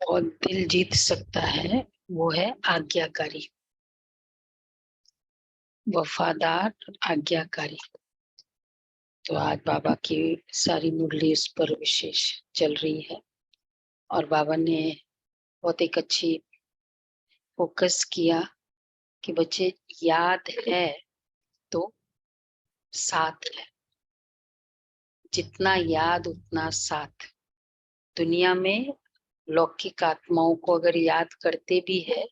और दिल जीत सकता है वो है आज्ञाकारी, वफादार, आज्ञाकारी। तो आज बाबा की सारी मुरली इस पर विशेष चल रही है और बाबा ने बहुत एक अच्छी फोकस किया कि बच्चे याद है तो साथ है, जितना याद उतना साथ। दुनिया में लौकिक आत्माओं को अगर याद करते भी है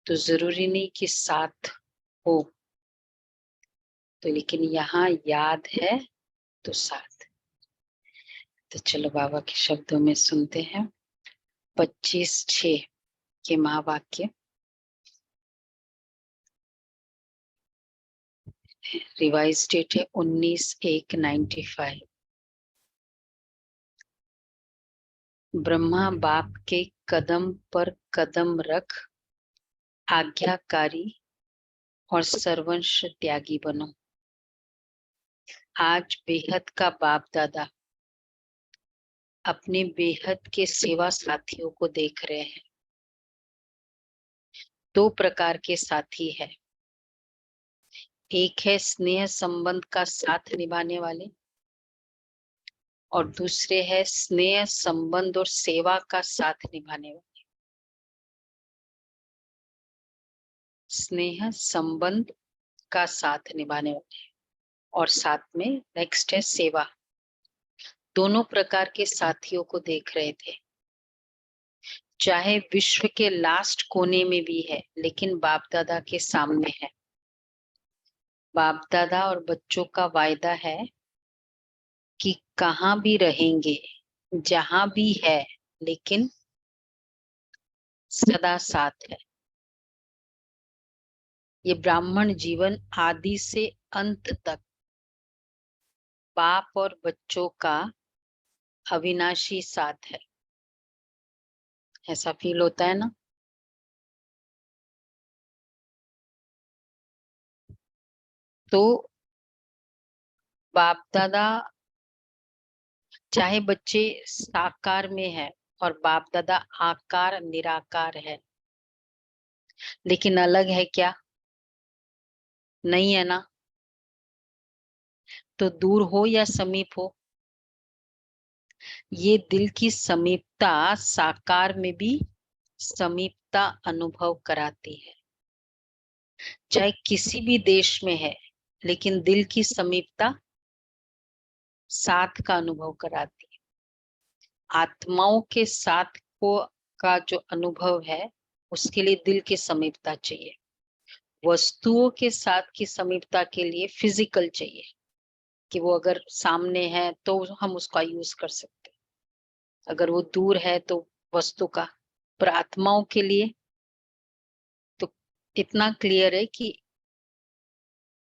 तो जरूरी नहीं कि साथ हो, तो लेकिन यहाँ याद है तो साथ। तो चलो बाबा के शब्दों में सुनते हैं 25/6 के महावाक्य। रिवाइज डेट है 19/1/95। ब्रह्मा बाप के कदम पर कदम रख, आज्ञाकारी और सर्वंश त्यागी बनो। आज बेहद का बाप दादा अपने बेहद के सेवा साथियों को देख रहे हैं। दो प्रकार के साथी है, एक है स्नेह संबंध का साथ निभाने वाले और दूसरे है स्नेह संबंध और सेवा का साथ निभाने वाले। स्नेह संबंध का साथ निभाने वाले और साथ में नेक्स्ट है सेवा। दोनों प्रकार के साथियों को देख रहे थे। चाहे विश्व के लास्ट कोने में भी है लेकिन बाप दादा के सामने है। बाप दादा और बच्चों का वायदा है कि कहाँ भी रहेंगे, जहां भी है, लेकिन सदा साथ है। ये ब्राह्मण जीवन आदि से अंत तक बाप और बच्चों का अविनाशी साथ है। ऐसा फील होता है ना? तो बाप दादा, चाहे बच्चे साकार में है और बाप दादा आकार निराकार है, लेकिन अलग है क्या? नहीं है ना? तो दूर हो या समीप हो, ये दिल की समीपता साकार में भी समीपता अनुभव कराती है। चाहे किसी भी देश में है लेकिन दिल की समीपता साथ का अनुभव कराती है। आत्माओं के साथ को का जो अनुभव है उसके लिए दिल की समीपता चाहिए। वस्तुओं के साथ की समीपता के लिए फिजिकल चाहिए कि वो अगर सामने है तो हम उसका यूज कर सकते, अगर वो दूर है तो वस्तु का। पर आत्माओं के लिए तो इतना क्लियर है कि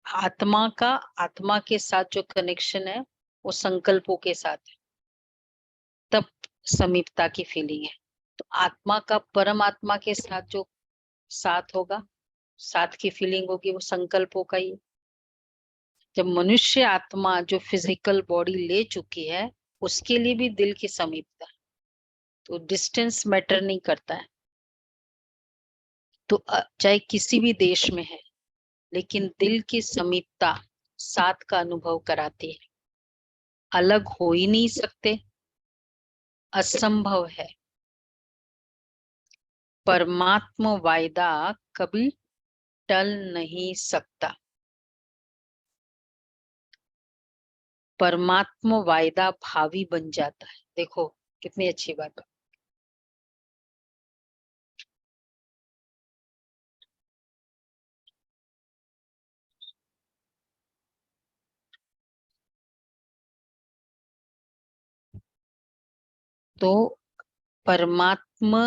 आत्मा के साथ जो कनेक्शन है वो संकल्पों के साथ है, तब समीपता की फीलिंग है। तो आत्मा का परमात्मा के साथ जो साथ होगा, साथ की फीलिंग होगी, वो संकल्पों का ही। जब मनुष्य आत्मा जो फिजिकल बॉडी ले चुकी है उसके लिए भी दिल की समीपता, तो डिस्टेंस मैटर नहीं करता है। तो चाहे किसी भी देश में है लेकिन दिल की समीपता साथ का अनुभव कराती है। अलग हो ही नहीं सकते, असंभव है। परमात्मा वायदा कभी टल नहीं सकता। परमात्मा वायदा भावी बन जाता है। देखो कितनी अच्छी बात है। तो परमात्मा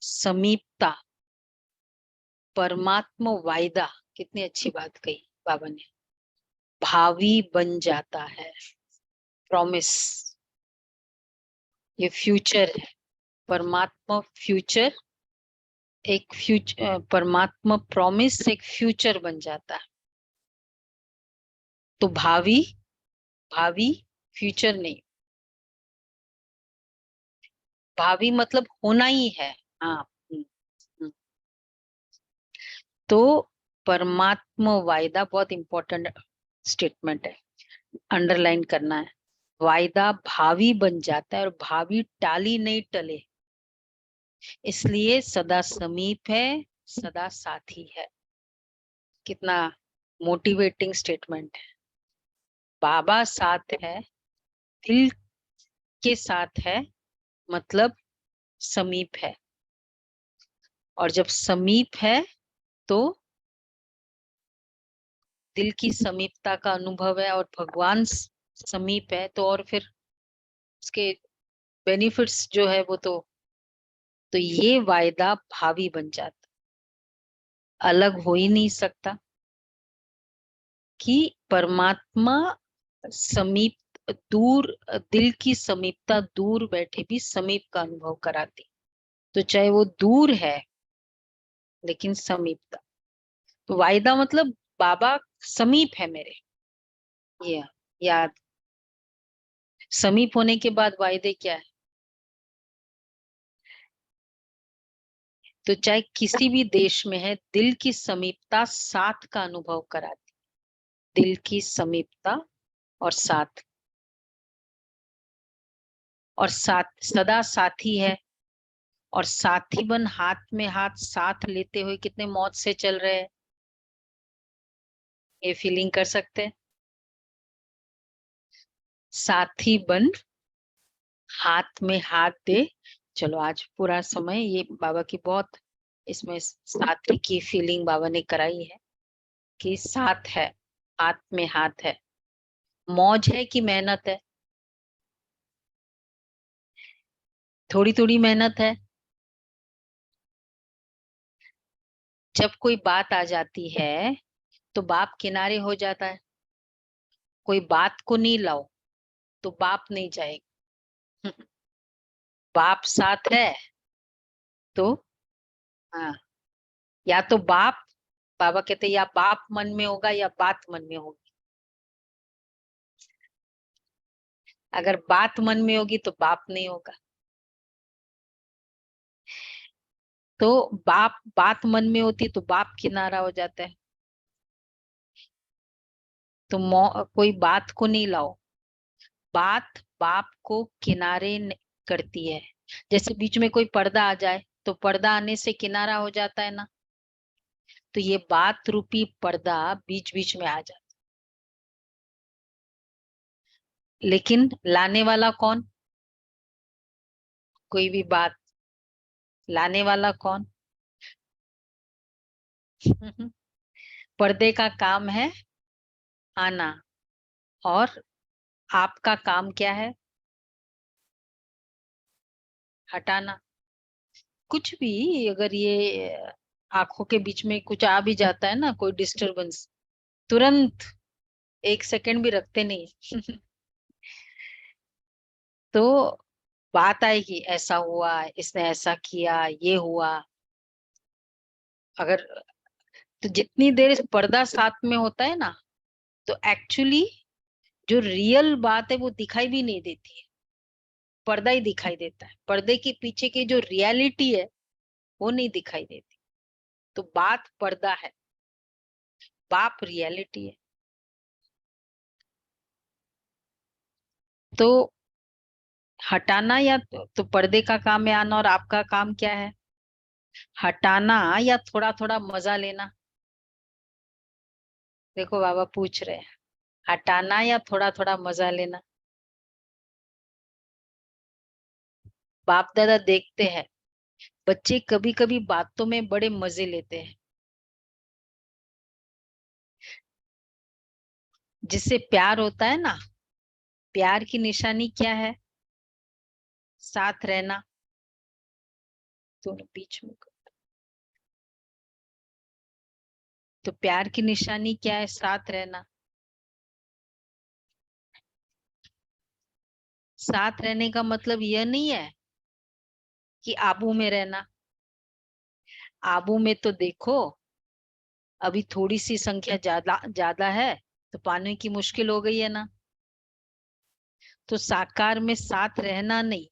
समीपता, परमात्मा वायदा, कितनी अच्छी बात कही बाबा ने। भावी बन जाता है, प्रॉमिस, ये फ्यूचर है। परमात्मा फ्यूचर, एक फ्यूचर, परमात्मा प्रॉमिस एक फ्यूचर बन जाता है। तो भावी, भावी फ्यूचर नहीं। भावी मतलब होना ही है। हाँ। हम्म। तो परमात्मा वायदा बहुत इंपॉर्टेंट स्टेटमेंट है, अंडरलाइन करना है। वायदा भावी बन जाता है और भावी टाली नहीं टले, इसलिए सदा समीप है, सदा साथी है। कितना मोटिवेटिंग स्टेटमेंट है। बाबा साथ है, दिल के साथ है, मतलब समीप है। और जब समीप है तो दिल की समीपता का अनुभव है, और भगवान समीप है तो और फिर उसके बेनिफिट्स जो है वो तो ये वायदा भावी बन जाता, अलग हो ही नहीं सकता। कि परमात्मा समीप, दूर, दिल की समीपता दूर बैठे भी समीप का अनुभव कराती। तो चाहे वो दूर है लेकिन समीपता, तो वायदा मतलब बाबा समीप है मेरे, ये याद। समीप होने के बाद वायदे क्या है? तो चाहे किसी भी देश में है, दिल की समीपता साथ का अनुभव कराती। दिल की समीपता और साथ, और साथ सदा साथी है। और साथी बन हाथ में हाथ साथ लेते हुए कितने मौज से चल रहे हैं, ये फीलिंग कर सकते हैं। साथी बन हाथ में हाथ दे। चलो आज पूरा समय ये बाबा की बहुत, इसमें साथी की फीलिंग बाबा ने कराई है कि साथ है, हाथ में हाथ है। मौज है कि मेहनत है? थोड़ी थोड़ी मेहनत है। जब कोई बात आ जाती है तो बाप किनारे हो जाता है। कोई बात को नहीं लाओ तो बाप नहीं जाएगा। बाप साथ है तो, हाँ, या तो बाप, बाबा कहते या बाप मन में होगा या बात मन में होगी। अगर बात मन में होगी तो बाप नहीं होगा। तो बाप, बात मन में होती तो बाप किनारा हो जाता है। तो कोई बात को नहीं लाओ, बात बाप को किनारे करती है। जैसे बीच में कोई पर्दा आ जाए तो पर्दा आने से किनारा हो जाता है ना, तो ये बात रूपी पर्दा बीच बीच में आ जाता। लेकिन लाने वाला कौन? कोई भी बात लाने वाला कौन? पर्दे का काम है आना, और आपका काम क्या है? हटाना। कुछ भी, अगर ये आंखों के बीच में कुछ आ भी जाता है ना, कोई डिस्टरबेंस, तुरंत एक सेकंड भी रखते नहीं। तो बात आएगी, ऐसा हुआ, इसने ऐसा किया, ये हुआ। अगर, तो जितनी देर इस पर्दा साथ में होता है ना, तो एक्चुअली जो रियल बात है वो दिखाई भी नहीं देती है, पर्दा ही दिखाई देता है। पर्दे के पीछे की जो रियलिटी है वो नहीं दिखाई देती। तो बात पर्दा है, बाप रियलिटी है। तो हटाना या तो पर्दे का काम है आना, और आपका काम क्या है? हटाना या थोड़ा थोड़ा मजा लेना? देखो बाबा पूछ रहे हैं, हटाना या थोड़ा थोड़ा मजा लेना? बाप दादा देखते हैं बच्चे कभी कभी बातों में बड़े मजे लेते हैं। जिससे प्यार होता है ना, प्यार की निशानी क्या है? साथ रहना। दोनों बीच में तो प्यार की निशानी क्या है? साथ रहना। साथ रहने का मतलब यह नहीं है कि आबू में रहना। आबू में तो देखो, अभी थोड़ी सी संख्या ज्यादा ज्यादा है तो पाने की मुश्किल हो गई है ना। तो साकार में साथ रहना नहीं,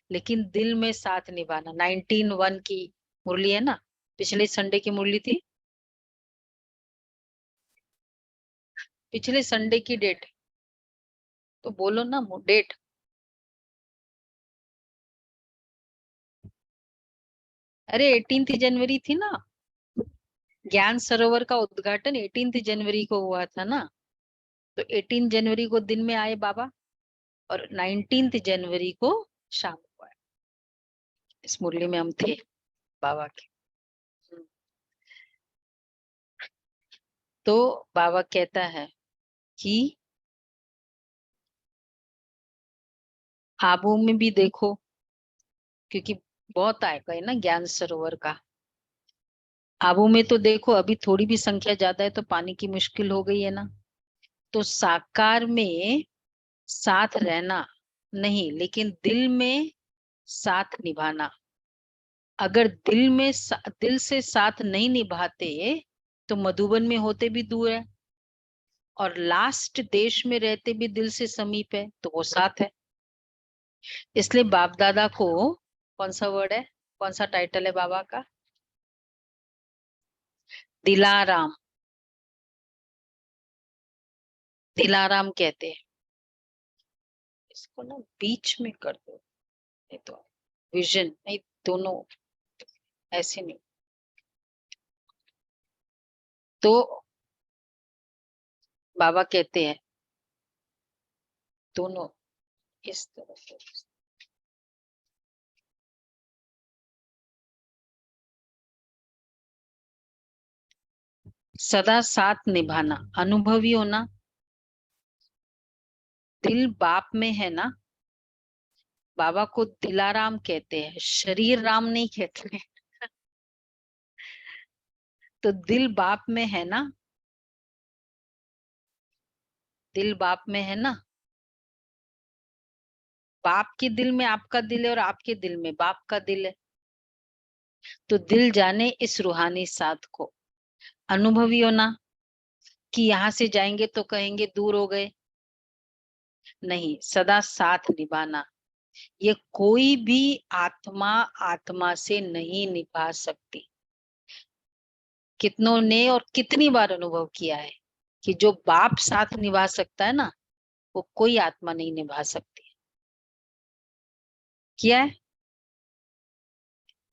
लेकिन दिल में साथ निभाना। 19/1 की मुरली है ना, पिछले संडे की मुरली थी, पिछले संडे की डेट तो बोलो ना, डेट। अरे 18 जनवरी थी ना, ज्ञान सरोवर का उद्घाटन 18 जनवरी को हुआ था ना। तो 18 जनवरी को दिन में आए बाबा, और 19 जनवरी को शाम को आए। इस मुरली में हम थे बाबा के। तो बाबा कहता है कि आबू में भी देखो, क्योंकि बहुत आएगा है ना ज्ञान सरोवर का। आबू में तो देखो अभी थोड़ी भी संख्या ज्यादा है तो पानी की मुश्किल हो गई है ना। तो साकार में साथ रहना नहीं, लेकिन दिल में साथ निभाना। अगर दिल से साथ नहीं निभाते तो मधुबन में होते भी दूर है, और लास्ट देश में रहते भी दिल से समीप है, तो वो साथ है। इसलिए बाप दादा को कौन सा वर्ड है, कौन सा टाइटल है बाबा का? दिलाराम। दिलाराम कहते हैं। इसको ना बीच में कर दो, नहीं तो विजन नहीं, दोनों ऐसे नहीं। तो बाबा कहते हैं दोनों इस तरफ से। सदा साथ निभाना, अनुभवी होना। दिल बाप में है ना, बाबा को दिलाराम कहते हैं, शरीर राम नहीं कहते हैं। तो दिल बाप में है ना, दिल बाप में है ना। बाप के दिल में आपका दिल है और आपके दिल में बाप का दिल है। तो दिल जाने इस रूहानी साथ को। अनुभवी होना कि यहाँ से जाएंगे तो कहेंगे दूर हो गए, नहीं, सदा साथ निभाना। ये कोई भी आत्मा आत्मा से नहीं निभा सकती। कितनों ने और कितनी बार अनुभव किया है कि जो बाप साथ निभा सकता है ना, वो कोई आत्मा नहीं निभा सकती। किया है,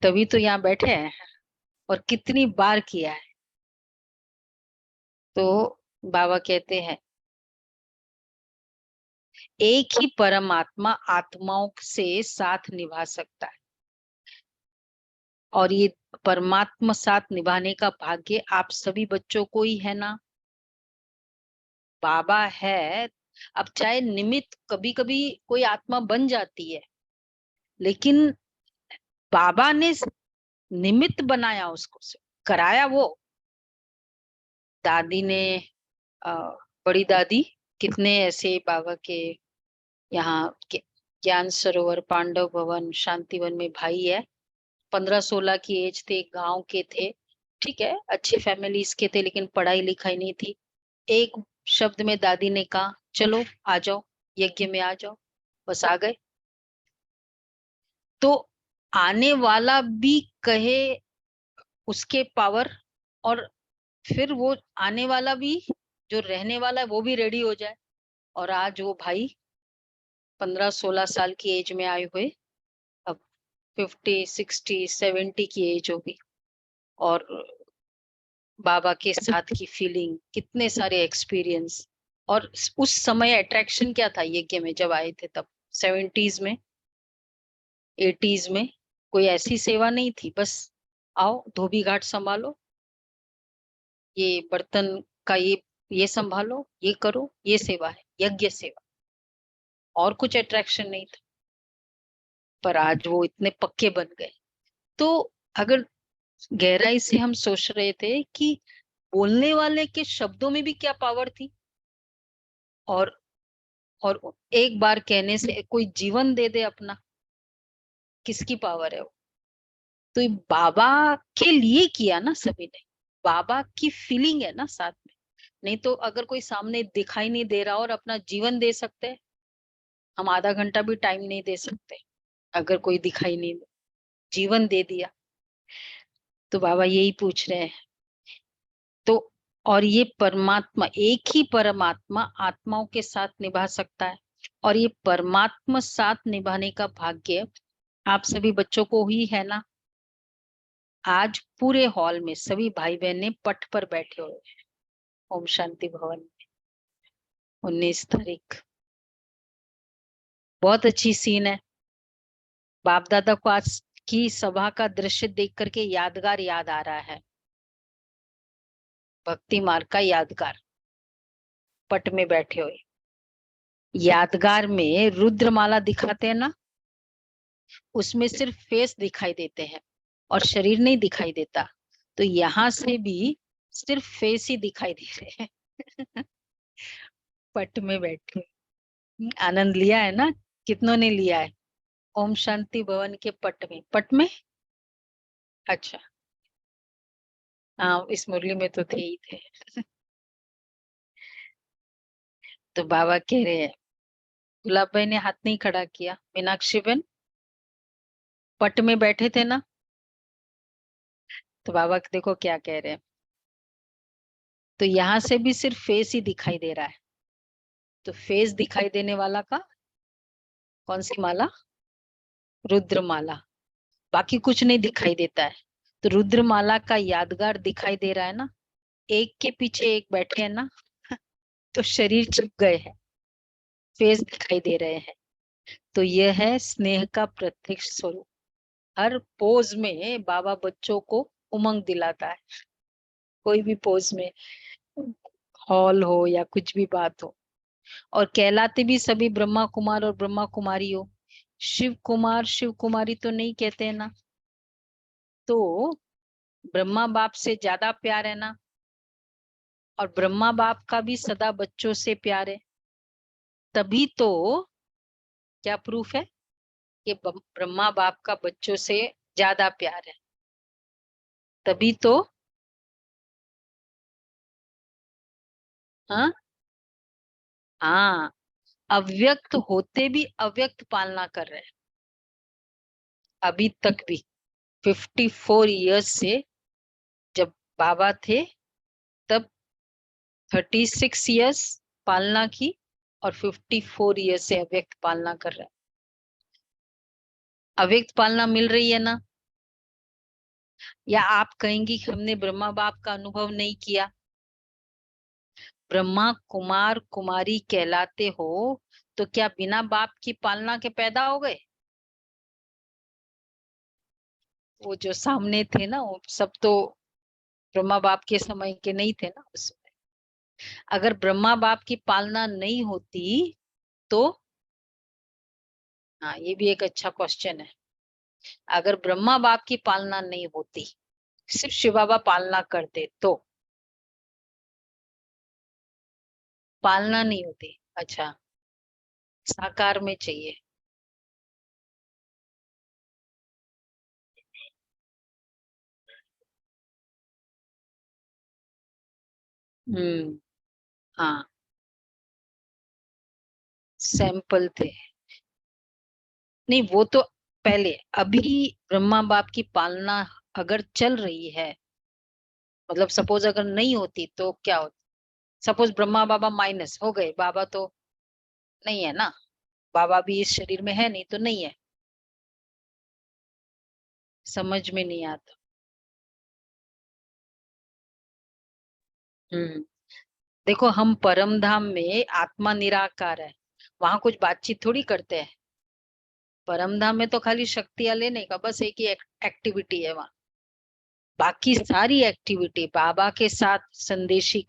तभी तो यहाँ बैठे हैं, और कितनी बार किया है। तो बाबा कहते हैं एक ही परमात्मा आत्माओं से साथ निभा सकता है, और ये परमात्मा साथ निभाने का भाग्य आप सभी बच्चों को ही है ना। बाबा है, अब चाहे निमित्त कभी कभी कोई आत्मा बन जाती है, लेकिन बाबा ने निमित्त बनाया, उसको कराया वो। दादी ने अ, बड़ी दादी, कितने ऐसे बाबा के यहाँ ज्ञान सरोवर, पांडव भवन, शांतिवन में भाई है। 15-16 की एज थे, गांव के थे, ठीक है, अच्छी फैमिलीज के थे, लेकिन पढ़ाई लिखाई नहीं थी। एक शब्द में दादी ने कहा चलो आ जाओ, यज्ञ में आ जाओ, बस आ गए। तो आने वाला भी कहे उसके पावर, और फिर वो आने वाला भी, जो रहने वाला है वो भी रेडी हो जाए। और आज वो भाई 15-16 साल की एज में आए हुए, अब 50-60-70 की एज होगी, और बाबा के साथ की फीलिंग, कितने सारे एक्सपीरियंस। और उस समय अट्रैक्शन क्या था यज्ञ में जब आए थे तब, 70s में, 80s में? कोई ऐसी सेवा नहीं थी, बस आओ धोबी घाट संभालो, ये बर्तन का ये संभालो, ये करो, ये सेवा है, यज्ञ सेवा। और कुछ अट्रैक्शन नहीं था। पर आज वो इतने पक्के बन गए। तो अगर गहराई से हम सोच रहे थे कि बोलने वाले के शब्दों में भी क्या पावर थी, और और एक बार कहने से कोई जीवन दे दे अपना, किसकी पावर है वो? तो ये बाबा के लिए किया ना सभी ने, बाबा की फीलिंग है ना साथ में। नहीं तो अगर कोई सामने दिखाई नहीं दे रहा और अपना जीवन दे सकते, हम आधा घंटा भी टाइम नहीं दे सकते। अगर कोई दिखाई नहीं दे, जीवन दे दिया। तो बाबा यही पूछ रहे हैं। तो और ये परमात्मा, एक ही परमात्मा आत्माओं के साथ निभा सकता है, और ये परमात्मा साथ निभाने का भाग्य आप सभी बच्चों को ही है ना। आज पूरे हॉल में सभी भाई बहन ने पट पर बैठे हुए हैं, ओम शांति भवन में, 19 तारीख। बहुत अच्छी सीन है। बाप दादा को आज की सभा का दृश्य देख करके यादगार याद आ रहा है, भक्ति मार्ग का यादगार, पट में बैठे हुए। यादगार में रुद्रमाला दिखाते हैं ना, उसमें सिर्फ फेस दिखाई देते हैं और शरीर नहीं दिखाई देता। तो यहाँ से भी सिर्फ फेस ही दिखाई दे रहे हैं। पट में बैठे, आनंद लिया है ना, कितनों ने लिया है। ओम शांति भवन के पट में, पट में। अच्छा, हाँ, इस मुरली में तो थे ही थे। तो बाबा कह रहे हैं, गुलाब भाई ने हाथ नहीं खड़ा किया, मीनाक्षी बहन पट में बैठे थे ना। तो बाबा देखो क्या कह रहे हैं, तो यहाँ से भी सिर्फ फेस ही दिखाई दे रहा है। तो फेस दिखाई देने वाला का कौन सी माला? रुद्रमाला। बाकी कुछ नहीं दिखाई देता है। तो रुद्रमाला का यादगार दिखाई दे रहा है ना, एक के पीछे एक बैठे हैं ना। तो शरीर चिप गए हैं, फेस दिखाई दे रहे हैं। तो यह है स्नेह का प्रत्यक्ष स्वरूप। हर पोज में बाबा बच्चों को उमंग दिलाता है, कोई भी पोज में, हॉल हो या कुछ भी बात हो। और कहलाते भी सभी ब्रह्मा कुमार और ब्रह्मा कुमारी हो। शिव कुमार शिव कुमारी तो नहीं कहते हैं ना। तो ब्रह्मा बाप से ज्यादा प्यार है ना, और ब्रह्मा बाप का भी सदा बच्चों से प्यार है। तभी तो क्या प्रूफ है कि ब्रह्मा बाप का बच्चों से ज्यादा प्यार है। तभी तो, हाँ हाँ, अव्यक्त होते भी अव्यक्त पालना कर रहे हैं अभी तक भी। 54 ईयर्स से, जब बाबा थे तब 36 ईयर्स पालना की, और 54 ईयर्स से अव्यक्त पालना कर रहे हैं। अव्यक्त पालना मिल रही है ना। या आप कहेंगी कि हमने ब्रह्मा बाप का अनुभव नहीं किया? ब्रह्मा कुमार कुमारी कहलाते हो, तो क्या बिना बाप की पालना के पैदा हो गए? वो जो सामने थे ना, वो सब तो ब्रह्मा बाप के समय के नहीं थे ना उसमें। अगर ब्रह्मा बाप की पालना नहीं होती तो, हाँ, ये भी एक अच्छा क्वेश्चन है। अगर ब्रह्मा बाप की पालना नहीं होती, सिर्फ शिव बाबा पालना करते तो पालना नहीं होती। अच्छा, साकार में चाहिए। हाँ, सैंपल थे। नहीं, वो तो पहले, अभी ब्रह्मा बाप की पालना अगर चल रही है, मतलब सपोज अगर नहीं होती तो क्या होता? सपोज ब्रह्मा बाबा माइनस हो गए, बाबा तो नहीं है ना, बाबा भी इस शरीर में है नहीं तो नहीं है। समझ में नहीं आता। हम्म देखो, हम परम धाम में आत्मा निराकार है, वहां कुछ बातचीत थोड़ी करते हैं। परम धाम में तो खाली शक्तियां लेने का बस एक ही एक्टिविटी है वहां। बाकी सारी एक्टिविटी बाबा के साथ संदेशी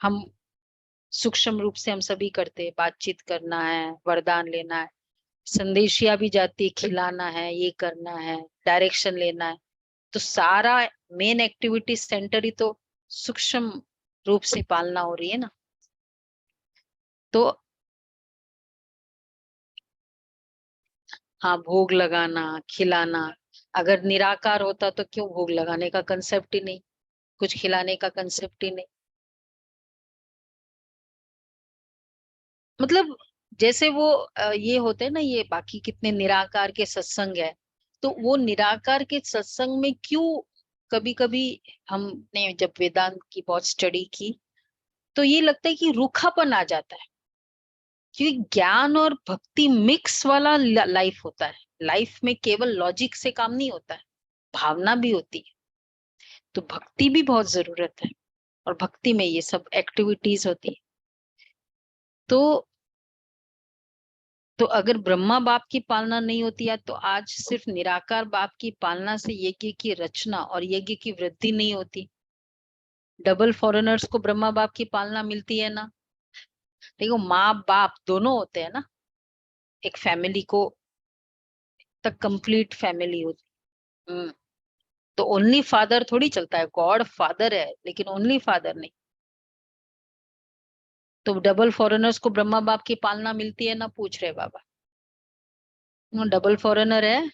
हम सूक्ष्म रूप से हम सभी करते हैं। बातचीत करना है, वरदान लेना है, संदेशिया भी जाती है, खिलाना है, ये करना है, डायरेक्शन लेना है। तो सारा मेन एक्टिविटी सेंटर ही तो सूक्ष्म रूप से पालना हो रही है ना। तो हाँ, भोग लगाना, खिलाना। अगर निराकार होता तो क्यों भोग लगाने का कंसेप्ट ही नहीं, कुछ खिलाने का कंसेप्ट ही नहीं। मतलब जैसे वो ये होते हैं ना, ये बाकी कितने निराकार के सत्संग है, तो वो निराकार के सत्संग में क्यों कभी कभी हमने जब वेदांत की बहुत स्टडी की तो ये लगता है कि रूखापन आ जाता है, क्योंकि ज्ञान और भक्ति मिक्स वाला लाइफ होता है। लाइफ में केवल लॉजिक से काम नहीं होता है, भावना भी होती है। तो भक्ति भी बहुत जरूरत है, और भक्ति में ये सब एक्टिविटीज होती है। तो अगर ब्रह्मा बाप की पालना नहीं होती है तो आज सिर्फ निराकार बाप की पालना से यज्ञ की रचना और यज्ञ की वृद्धि नहीं होती। डबल फॉरेनर्स को ब्रह्मा बाप की पालना मिलती है ना। देखो, माँ बाप दोनों होते हैं ना, एक फैमिली को तक कंप्लीट फैमिली होती। तो ओनली फादर थोड़ी चलता है, गॉड फादर है लेकिन ओनली फादर नहीं। तो डबल फॉरेनर्स को ब्रह्मा बाप की पालना मिलती है ना, पूछ रहे बाबा। डबल फॉरेनर है,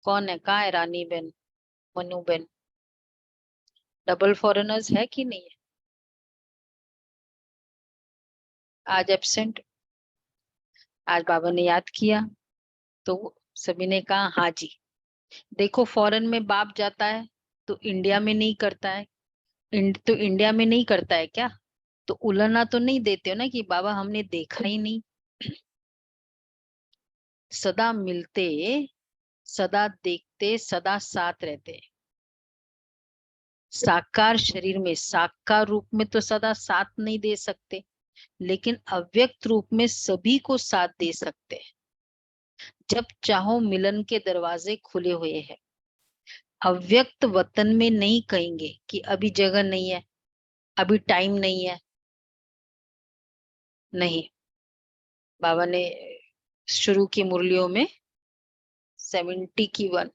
कौन है, कहाँ है, रानी बेन, मनु बेन, डबल फॉरेनर्स है कि नहीं है? आज एब्सेंट। आज बाबा ने याद किया तो सभी ने कहा हाँ जी। देखो, फॉरेन में बाप जाता है तो इंडिया में नहीं करता है। तो इंडिया में नहीं करता है क्या, तो उलना तो नहीं देते हो ना कि बाबा हमने देखा ही नहीं। सदा मिलते, सदा देखते, सदा साथ रहते। साकार शरीर में, साकार रूप में तो सदा साथ नहीं दे सकते, लेकिन अव्यक्त रूप में सभी को साथ दे सकते हैं। जब चाहो मिलन के दरवाजे खुले हुए हैं। अव्यक्त वतन में नहीं कहेंगे कि अभी जगह नहीं है, अभी टाइम नहीं है। नहीं, बाबा ने शुरू की मुरलियों में 71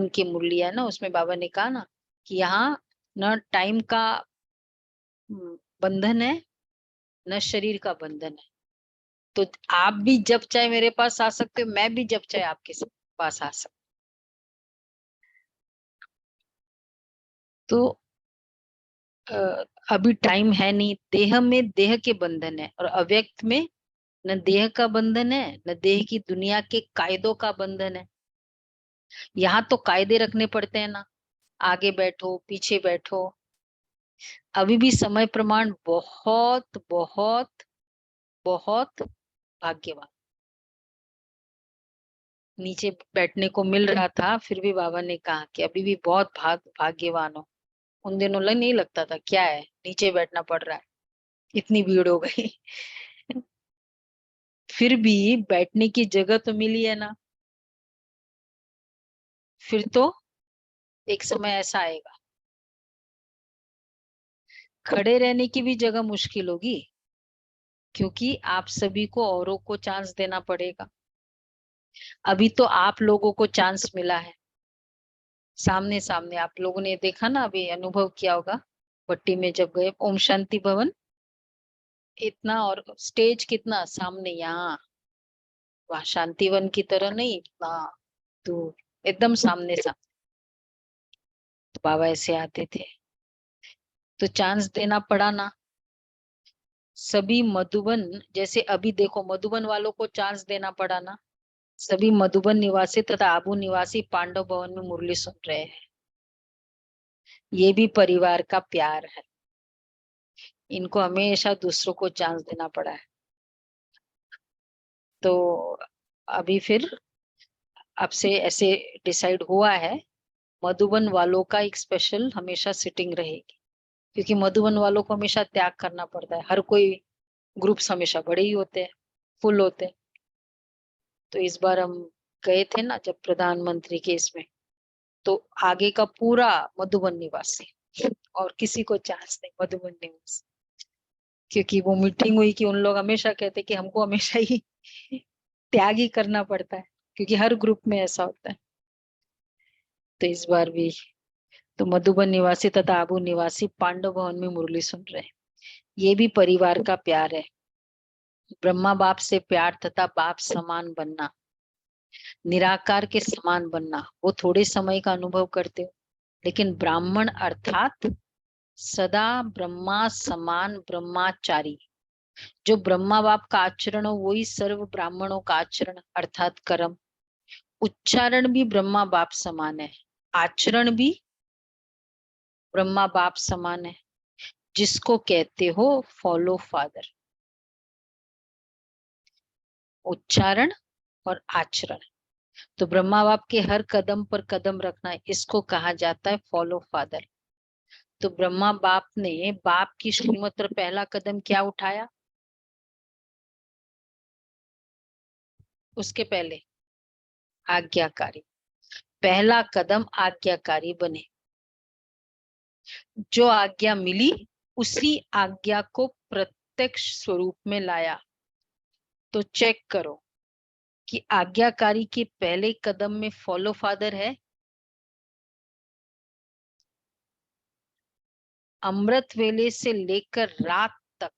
की मुरली है ना, उसमें बाबा ने कहा ना कि यहाँ न टाइम का बंधन है, न शरीर का बंधन है। तो आप भी जब चाहे मेरे पास आ सकते हो, मैं भी जब चाहे आपके पास आ सकती। तो अभी टाइम है नहीं। देह में देह के बंधन है, और अव्यक्त में न देह का बंधन है, न देह की दुनिया के कायदों का बंधन है। यहाँ तो कायदे रखने पड़ते हैं ना, आगे बैठो पीछे बैठो। अभी भी समय प्रमाण बहुत बहुत बहुत भाग्यवान। नीचे बैठने को मिल रहा था, फिर भी बाबा ने कहा कि अभी भी बहुत भाग्यवान हो। उन दिनों नहीं लगता था क्या है, नीचे बैठना पड़ रहा है, इतनी भीड़ हो गई। फिर भी बैठने की जगह तो मिली है ना। फिर तो एक समय ऐसा आएगा, खड़े रहने की भी जगह मुश्किल होगी, क्योंकि आप सभी को औरों को चांस देना पड़ेगा। अभी तो आप लोगों को चांस मिला है, सामने सामने आप लोगों ने देखा ना, अभी अनुभव किया होगा भट्टी में जब गए ओम शांति भवन, इतना, और स्टेज कितना सामने, यहाँ वहां शांतिवन की तरह नहीं, इतना दूर एकदम सामने सामने। तो बाबा ऐसे आते थे, तो चांस देना पड़ा ना। सभी मधुबन, जैसे अभी देखो मधुबन वालों को चांस देना पड़ा ना। सभी मधुबन निवासी तथा आबू निवासी पांडव भवन में मुरली सुन रहे हैं। ये भी परिवार का प्यार है। इनको हमेशा दूसरों को चांस देना पड़ा है। तो अभी फिर अब से ऐसे डिसाइड हुआ है, मधुबन वालों का एक स्पेशल हमेशा सिटिंग रहेगी, क्योंकि मधुबन वालों को हमेशा त्याग करना पड़ता है। हर कोई ग्रुप्स हमेशा बड़े ही होते हैं, फुल होते हैं। तो इस बार हम गए थे ना जब प्रधानमंत्री के इसमें, तो आगे का पूरा मधुबन निवासी, और किसी को चांस नहीं मधुबन निवासी। क्योंकि वो मीटिंग हुई कि उन लोग हमेशा कहते कि हमको हमेशा ही त्याग ही करना पड़ता है, क्योंकि हर ग्रुप में ऐसा होता है। तो इस बार भी तो मधुबन निवासी तथा आबू निवासी पांडव भवन में मुरली सुन रहे हैं। ये भी परिवार का प्यार है। ब्रह्मा बाप से प्यार तथा बाप समान बनना, निराकार के समान बनना, वो थोड़े समय का अनुभव करते हो। लेकिन ब्राह्मण अर्थात सदा ब्रह्मा समान ब्रह्माचारी, जो ब्रह्मा बाप का आचरण हो वही सर्व ब्राह्मणों का आचरण अर्थात कर्म। उच्चारण भी ब्रह्मा बाप समान है, आचरण भी ब्रह्मा बाप समान है, जिसको कहते हो फॉलो फादर। उच्चारण और आचरण, तो ब्रह्मा बाप के हर कदम पर कदम रखना, इसको कहा जाता है फॉलो फादर। तो ब्रह्मा बाप ने बाप की श्रीमत पर पहला कदम क्या उठाया? उसके पहले आज्ञाकारी, पहला कदम आज्ञाकारी बने। जो आज्ञा मिली उसी आज्ञा को प्रत्यक्ष स्वरूप में लाया। तो चेक करो कि आज्ञाकारी के पहले कदम में फॉलो फादर है। अमृत वेले से लेकर रात तक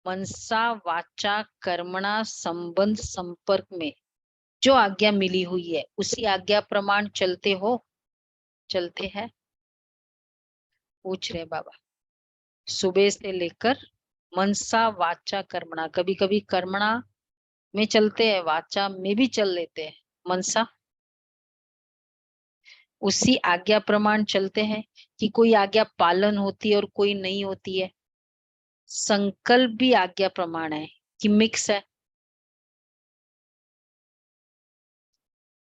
मनसा वाचा कर्मणा संबंध संपर्क में जो आज्ञा मिली हुई है उसी आज्ञा प्रमाण चलते हो? चलते हैं? पूछ रहे बाबा। सुबह से लेकर मनसा वाचा कर्मणा, कभी कभी कर्मणा में चलते हैं, वाचा में भी चल लेते हैं, मनसा उसी आज्ञा प्रमाण चलते हैं कि कोई आज्ञा पालन होती है और कोई नहीं होती है। संकल्प भी आज्ञा प्रमाण है कि मिक्स है?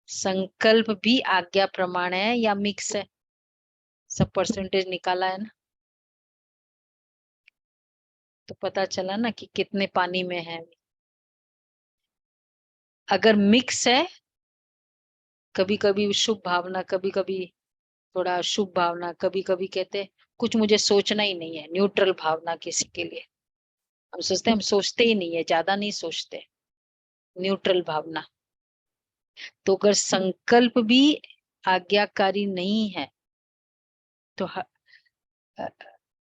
संकल्प भी आज्ञा प्रमाण है या मिक्स है? सब परसेंटेज निकाला है ना, तो पता चला ना कि कितने पानी में है। अगर मिक्स है, कभी कभी शुभ भावना, कभी कभी थोड़ा शुभ भावना, कभी कभी कहते कुछ मुझे सोचना ही नहीं है, न्यूट्रल भावना किसी के लिए, हम सोचते ही नहीं है, ज्यादा नहीं सोचते, न्यूट्रल भावना। तो अगर संकल्प भी आज्ञाकारी नहीं है तो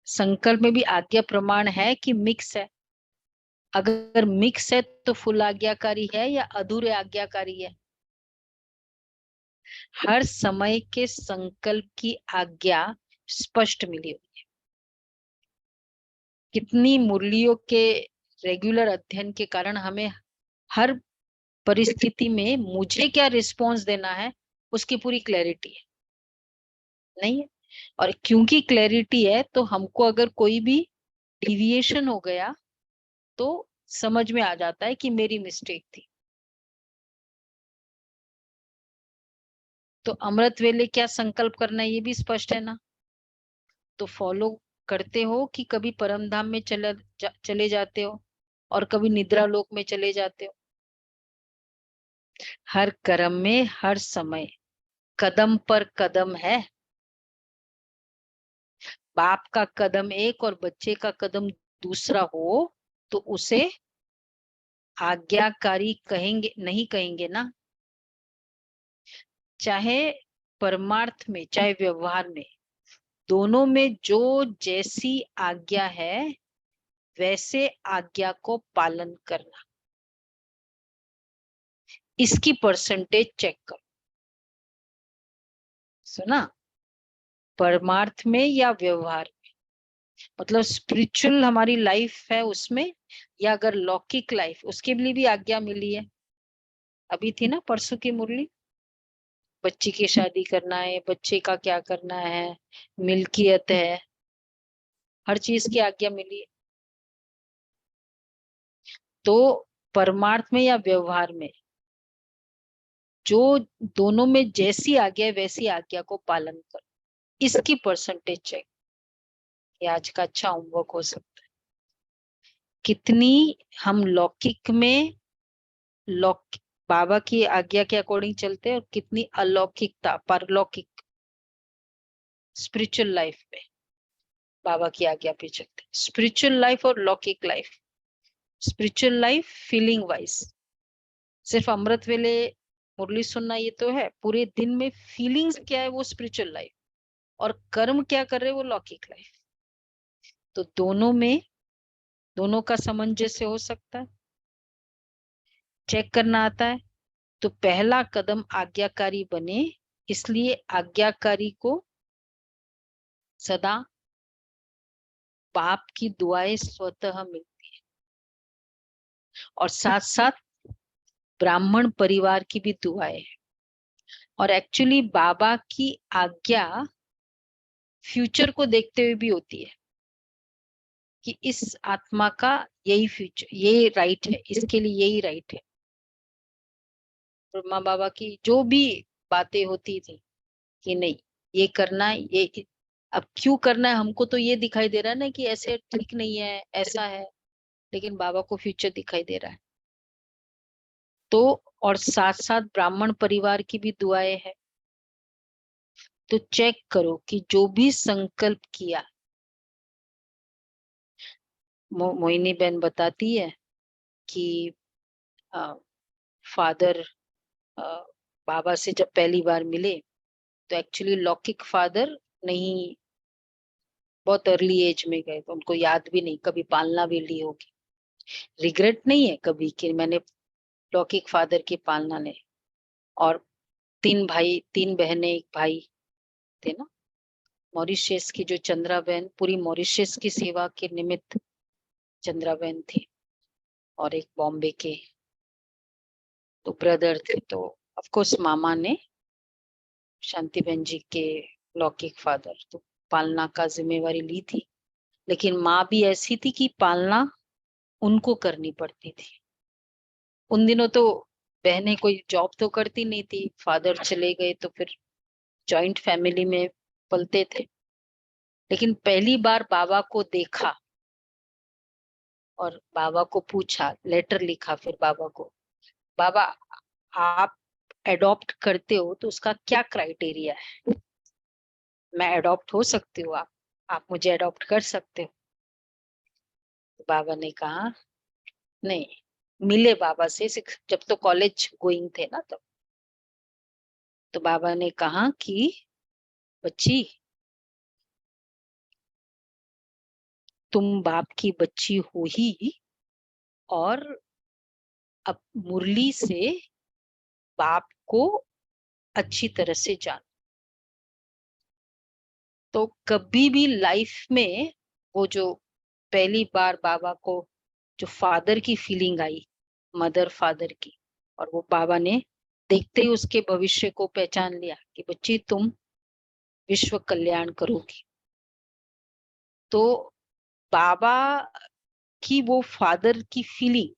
संकल्प में भी आज्ञा प्रमाण है कि मिक्स है? अगर मिक्स है तो फुल आज्ञाकारी है या अधूरे आज्ञाकारी है? हर समय के संकल्प की आज्ञा स्पष्ट मिली हुई है। कितनी मुरलियों के रेगुलर अध्ययन के कारण हमें हर परिस्थिति में मुझे क्या रिस्पॉन्स देना है उसकी पूरी क्लैरिटी है, नहीं है? और क्योंकि क्लैरिटी है तो हमको अगर कोई भी डिविएशन हो गया तो समझ में आ जाता है कि मेरी मिस्टेक थी। तो अमृत वेले क्या संकल्प करना है ये भी स्पष्ट है ना? तो फॉलो करते हो कि कभी परम धाम में चले जाते हो और कभी निद्रा लोक में चले जाते हो? हर कर्म में हर समय कदम पर कदम है। बाप का कदम एक और बच्चे का कदम दूसरा हो तो उसे आज्ञाकारी कहेंगे नहीं? कहेंगे ना। चाहे परमार्थ में चाहे व्यवहार में, दोनों में जो जैसी आज्ञा है वैसे आज्ञा को पालन करना, इसकी परसेंटेज चेक करो। सुना? परमार्थ में या व्यवहार में, मतलब स्पिरिचुअल हमारी लाइफ है उसमें, या अगर लौकिक लाइफ उसके लिए भी आज्ञा मिली है। अभी थी ना परसों की मुरली, बच्ची की शादी करना है, बच्चे का क्या करना है, मिल्कियत है, हर चीज की आज्ञा मिली है। तो परमार्थ में या व्यवहार में जो दोनों में जैसी आज्ञा है वैसी आज्ञा को पालन करो, इसकी परसेंटेज चेक। ये आज का अच्छा होमवर्क हो सकता है। कितनी हम लौकिक में बाबा की आज्ञा के अकॉर्डिंग चलते हैं और कितनी अलौकिकता परलौकिक स्पिरिचुअल लाइफ में बाबा की आज्ञा पे चलते हैं। स्पिरिचुअल लाइफ और लौकिक life, spiritual life feeling wise सिर्फ अमृत वेले मुरली सुनना ये तो है, पूरे दिन में फीलिंग्स क्या है वो स्पिरिचुअल लाइफ, और कर्म क्या कर रहे वो लौकिक लाइफ। तो दोनों में दोनों का सामंजस्य हो सकता है, चेक करना आता है। तो पहला कदम आज्ञाकारी बने, इसलिए आज्ञाकारी को सदा बाप की दुआएं स्वतः मिलती है। और साथ साथ ब्राह्मण परिवार की भी दुआएं हैं। और एक्चुअली बाबा की आज्ञा फ्यूचर को देखते हुए भी होती है कि इस आत्मा का यही फ्यूचर, ये राइट है, इसके लिए यही राइट है। ब्रह्मा बाबा की जो भी बातें होती थी कि नहीं ये करना है, ये अब क्यों करना है हमको तो ये दिखाई दे रहा है ना कि ऐसे ठीक नहीं है, ऐसा है, लेकिन बाबा को फ्यूचर दिखाई दे रहा है। तो और साथ साथ ब्राह्मण परिवार की भी दुआएं हैं। तो चेक करो कि जो भी संकल्प किया, मोहिनी बहन बताती है कि फादर बाबा से जब पहली बार मिले तो एक्चुअली लौकिक फादर नहीं, बहुत अर्ली एज में गए, तो उनको याद भी नहीं कभी पालना भी ली होगी। रिग्रेट नहीं है कभी कि मैंने लौकिक फादर की पालना ले। और 3 भाई 3 बहनें 1 भाई थे ना। मॉरिशस की जो चंद्रा बहन पूरी मॉरिशस की सेवा के निमित्त चंद्रा बहन थी, और एक बॉम्बे के तो ब्रदर थे। तो ऑफ कोर्स मामा ने शांति बहन जी के लौकिक फादर तो पालना का जिम्मेवारी ली थी। लेकिन माँ भी ऐसी थी कि पालना उनको करनी पड़ती थी। उन दिनों तो बहनें कोई जॉब तो करती नहीं थी, फादर चले गए तो फिर जॉइंट फैमिली में पलते थे। लेकिन पहली बार बाबा को देखा और बाबा को पूछा, लेटर लिखा फिर बाबा को, बाबा आप एडॉप्ट करते हो तो उसका क्या क्राइटेरिया है, मैं एडॉप्ट हो सकती हूँ, आप मुझे एडॉप्ट कर सकते हो। तो बाबा ने कहा नहीं, मिले बाबा से जब तो कॉलेज गोइंग थे ना तब। तो बाबा ने कहा कि बच्ची तुम बाप की बच्ची हो ही, और अब मुरली से बाप को अच्छी तरह से जान। तो कभी भी लाइफ में वो जो पहली बार बाबा को जो फादर की फीलिंग आई, मदर फादर की, और वो बाबा ने देखते ही उसके भविष्य को पहचान लिया कि बच्ची तुम विश्व कल्याण करोगी। तो बाबा की वो फादर की फीलिंग,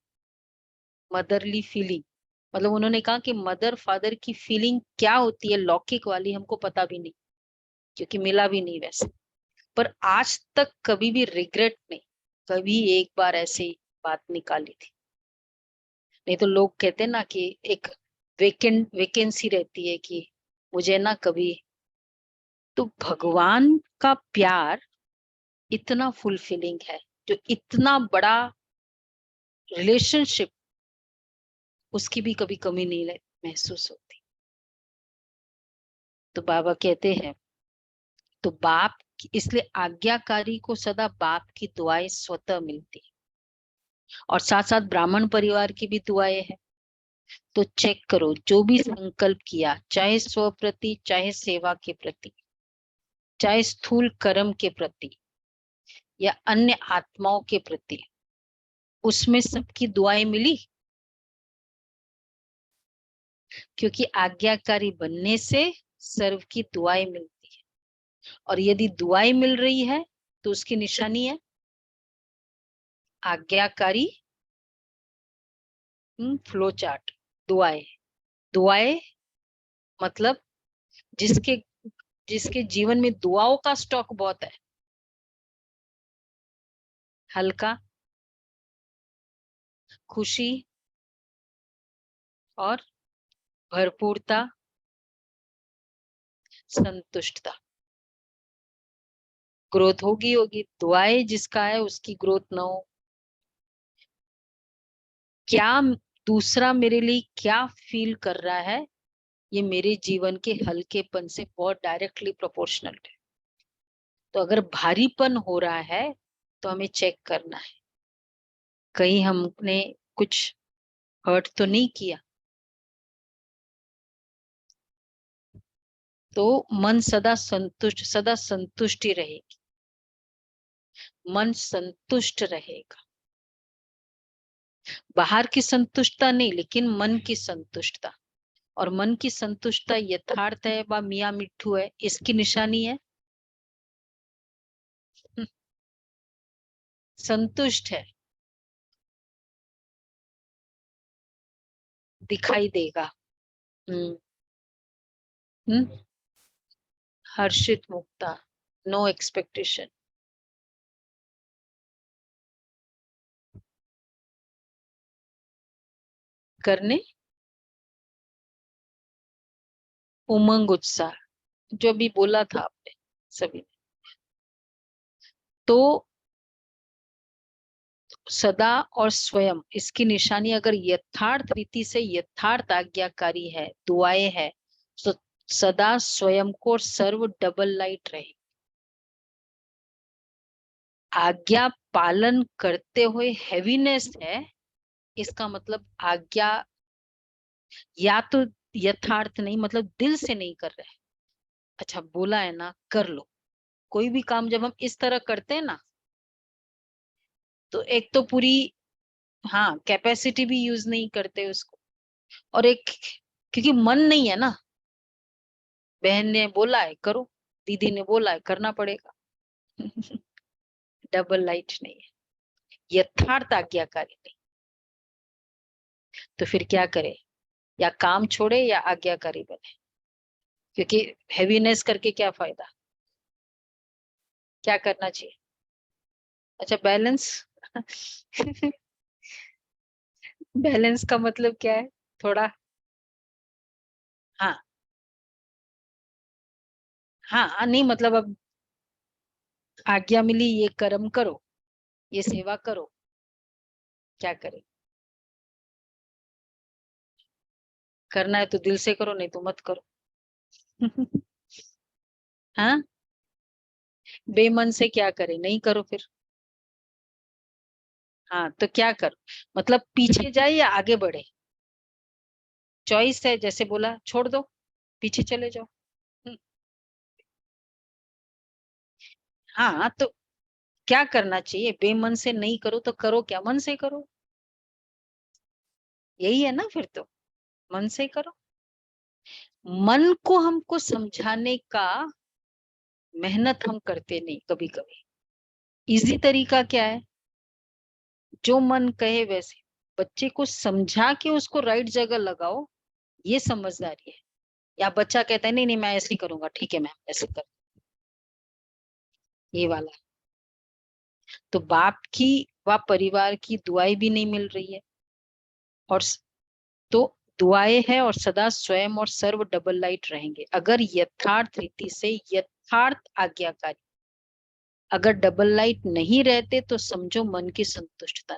मदरली फीलिंग, मतलब उन्होंने कहा कि मदर फादर की फीलिंग क्या होती है लौकिक वाली हमको पता भी नहीं, क्योंकि मिला भी नहीं वैसे। पर आज तक कभी भी रिग्रेट नहीं, कभी एक बार ऐसे बात निकाली थी। नहीं तो लोग कहते ना कि एक वेकेंसी रहती है कि मुझे ना कभी, तो भगवान का प्यार इतना फुलफिलिंग है, जो इतना बड़ा रिलेशनशिप, उसकी भी कभी कमी नहीं महसूस होती। तो बाबा कहते हैं तो बाप इसलिए आज्ञाकारी को सदा बाप की दुआएं स्वतः मिलती, और साथ साथ ब्राह्मण परिवार की भी दुआएं हैं। तो चेक करो जो भी संकल्प किया, चाहे स्व प्रति, चाहे सेवा के प्रति, चाहे स्थूल कर्म के प्रति या अन्य आत्माओं के प्रति, उसमें सबकी दुआएं मिली। क्योंकि आज्ञाकारी बनने से सर्व की दुआएं मिलती है, और यदि दुआएं मिल रही है तो उसकी निशानी है आज्ञाकारी फ्लो चार्ट। दुआएं, दुआएं मतलब जिसके जिसके जीवन में दुआओं का स्टॉक बहुत है, हल्का, खुशी और भरपूरता, संतुष्टता। ग्रोथ होगी होगी, दुआएं जिसका है उसकी ग्रोथ ना हो, क्या दूसरा मेरे लिए क्या फील कर रहा है, ये मेरे जीवन के हल्केपन से बहुत डायरेक्टली प्रोपोर्शनल है। तो अगर भारीपन हो रहा है तो हमें चेक करना है कहीं हमने कुछ हर्ट तो नहीं किया। तो मन सदा संतुष्टि रहेगी, मन संतुष्ट रहेगा। बाहर की संतुष्टता नहीं, लेकिन मन की संतुष्टता। और मन की संतुष्टता यथार्थ है व मियाँ मिट्ठू है, इसकी निशानी है संतुष्ट है, दिखाई देगा। हम्म। हम्म। हर्षित मुक्ता, नो एक्सपेक्टेशन। करने, उमंग उत्साह, जो अभी बोला था आपने सभी ने। तो सदा और स्वयं, इसकी निशानी अगर यथार्थ रीति से यथार्थ आज्ञाकारी है, दुआएं है, तो सदा स्वयं को सर्व डबल लाइट रहे। आज्ञा पालन करते हुए हैवीनेस है, इसका मतलब आज्ञा या तो यथार्थ नहीं, मतलब दिल से नहीं कर रहे। अच्छा बोला है ना कर लो। कोई भी काम जब हम इस तरह करते हैं ना, तो एक तो पूरी, हाँ, कैपेसिटी भी यूज नहीं करते उसको। और एक, क्योंकि मन नहीं है ना, बहन ने बोला है करो, दीदी ने बोला है करना पड़ेगा। डबल लाइट नहीं है, यथार्थ आज्ञाकारी नहीं। तो फिर क्या करे, या काम छोड़े या आज्ञाकारी बने, क्योंकि हैवीनेस करके क्या फायदा। क्या करना चाहिए। अच्छा बैलेंस। बैलेंस का मतलब क्या है, थोड़ा। हाँ हाँ, नहीं मतलब अब आज्ञा मिली ये कर्म करो, ये सेवा करो, क्या करे। करना है तो दिल से करो, नहीं तो मत करो। हाँ, बेमन से क्या करे, नहीं करो फिर। हाँ तो क्या करो, मतलब पीछे जाए या आगे बढ़े, चॉइस है। जैसे बोला छोड़ दो, पीछे चले जाओ। हम्म, हाँ तो क्या करना चाहिए, बेमन से नहीं करो तो करो क्या, मन से करो। यही है ना फिर तो, मन से करो। मन को हमको समझाने का मेहनत हम करते नहीं कभी कभी। इजी तरीका क्या है, जो मन कहे वैसे, बच्चे को समझा के उसको राइट जगह लगाओ, ये समझदारी है। या बच्चा कहता है नहीं नहीं मैं ऐसे ही करूंगा, ठीक है मैम ऐसे कर, ये वाला। तो बाप की व परिवार की दुआएं भी नहीं मिल रही है, और तो दुआएं है और सदा स्वयं और सर्व डबल लाइट रहेंगे अगर यथार्थ रीति से यथार्थ आज्ञाकारी। अगर डबल लाइट नहीं रहते तो समझो मन की संतुष्टता,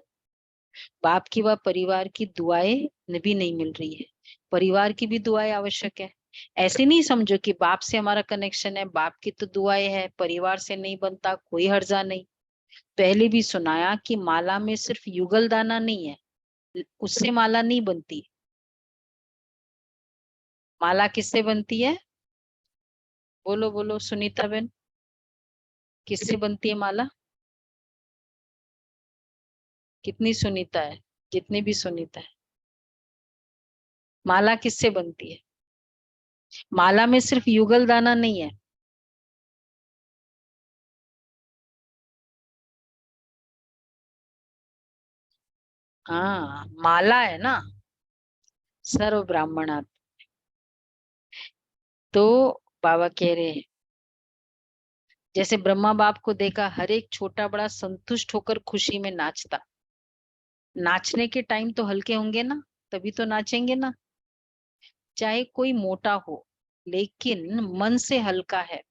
बाप की व परिवार की दुआएं भी नहीं मिल रही है। परिवार की भी दुआएं आवश्यक है। ऐसे नहीं समझो कि बाप से हमारा कनेक्शन है, बाप की तो दुआएं है, परिवार से नहीं बनता, कोई हर्जा नहीं। पहले भी सुनाया कि माला में सिर्फ युगल दाना नहीं है, उससे माला नहीं बनती। माला किससे बनती है, बोलो बोलो सुनीता बेन, किससे बनती है माला। कितनी सुनीता है, जितनी भी सुनीता है, माला किससे बनती है। माला में सिर्फ युगल दाना नहीं है। हाँ माला है ना, सर्व ब्राह्मणात। तो बाबा कह रहे हैं, जैसे ब्रह्मा बाप को देखा हर एक छोटा बड़ा संतुष्ट होकर खुशी में नाचता। नाचने के टाइम तो हल्के होंगे ना, तभी तो नाचेंगे ना। चाहे कोई मोटा हो, लेकिन मन से हल्का है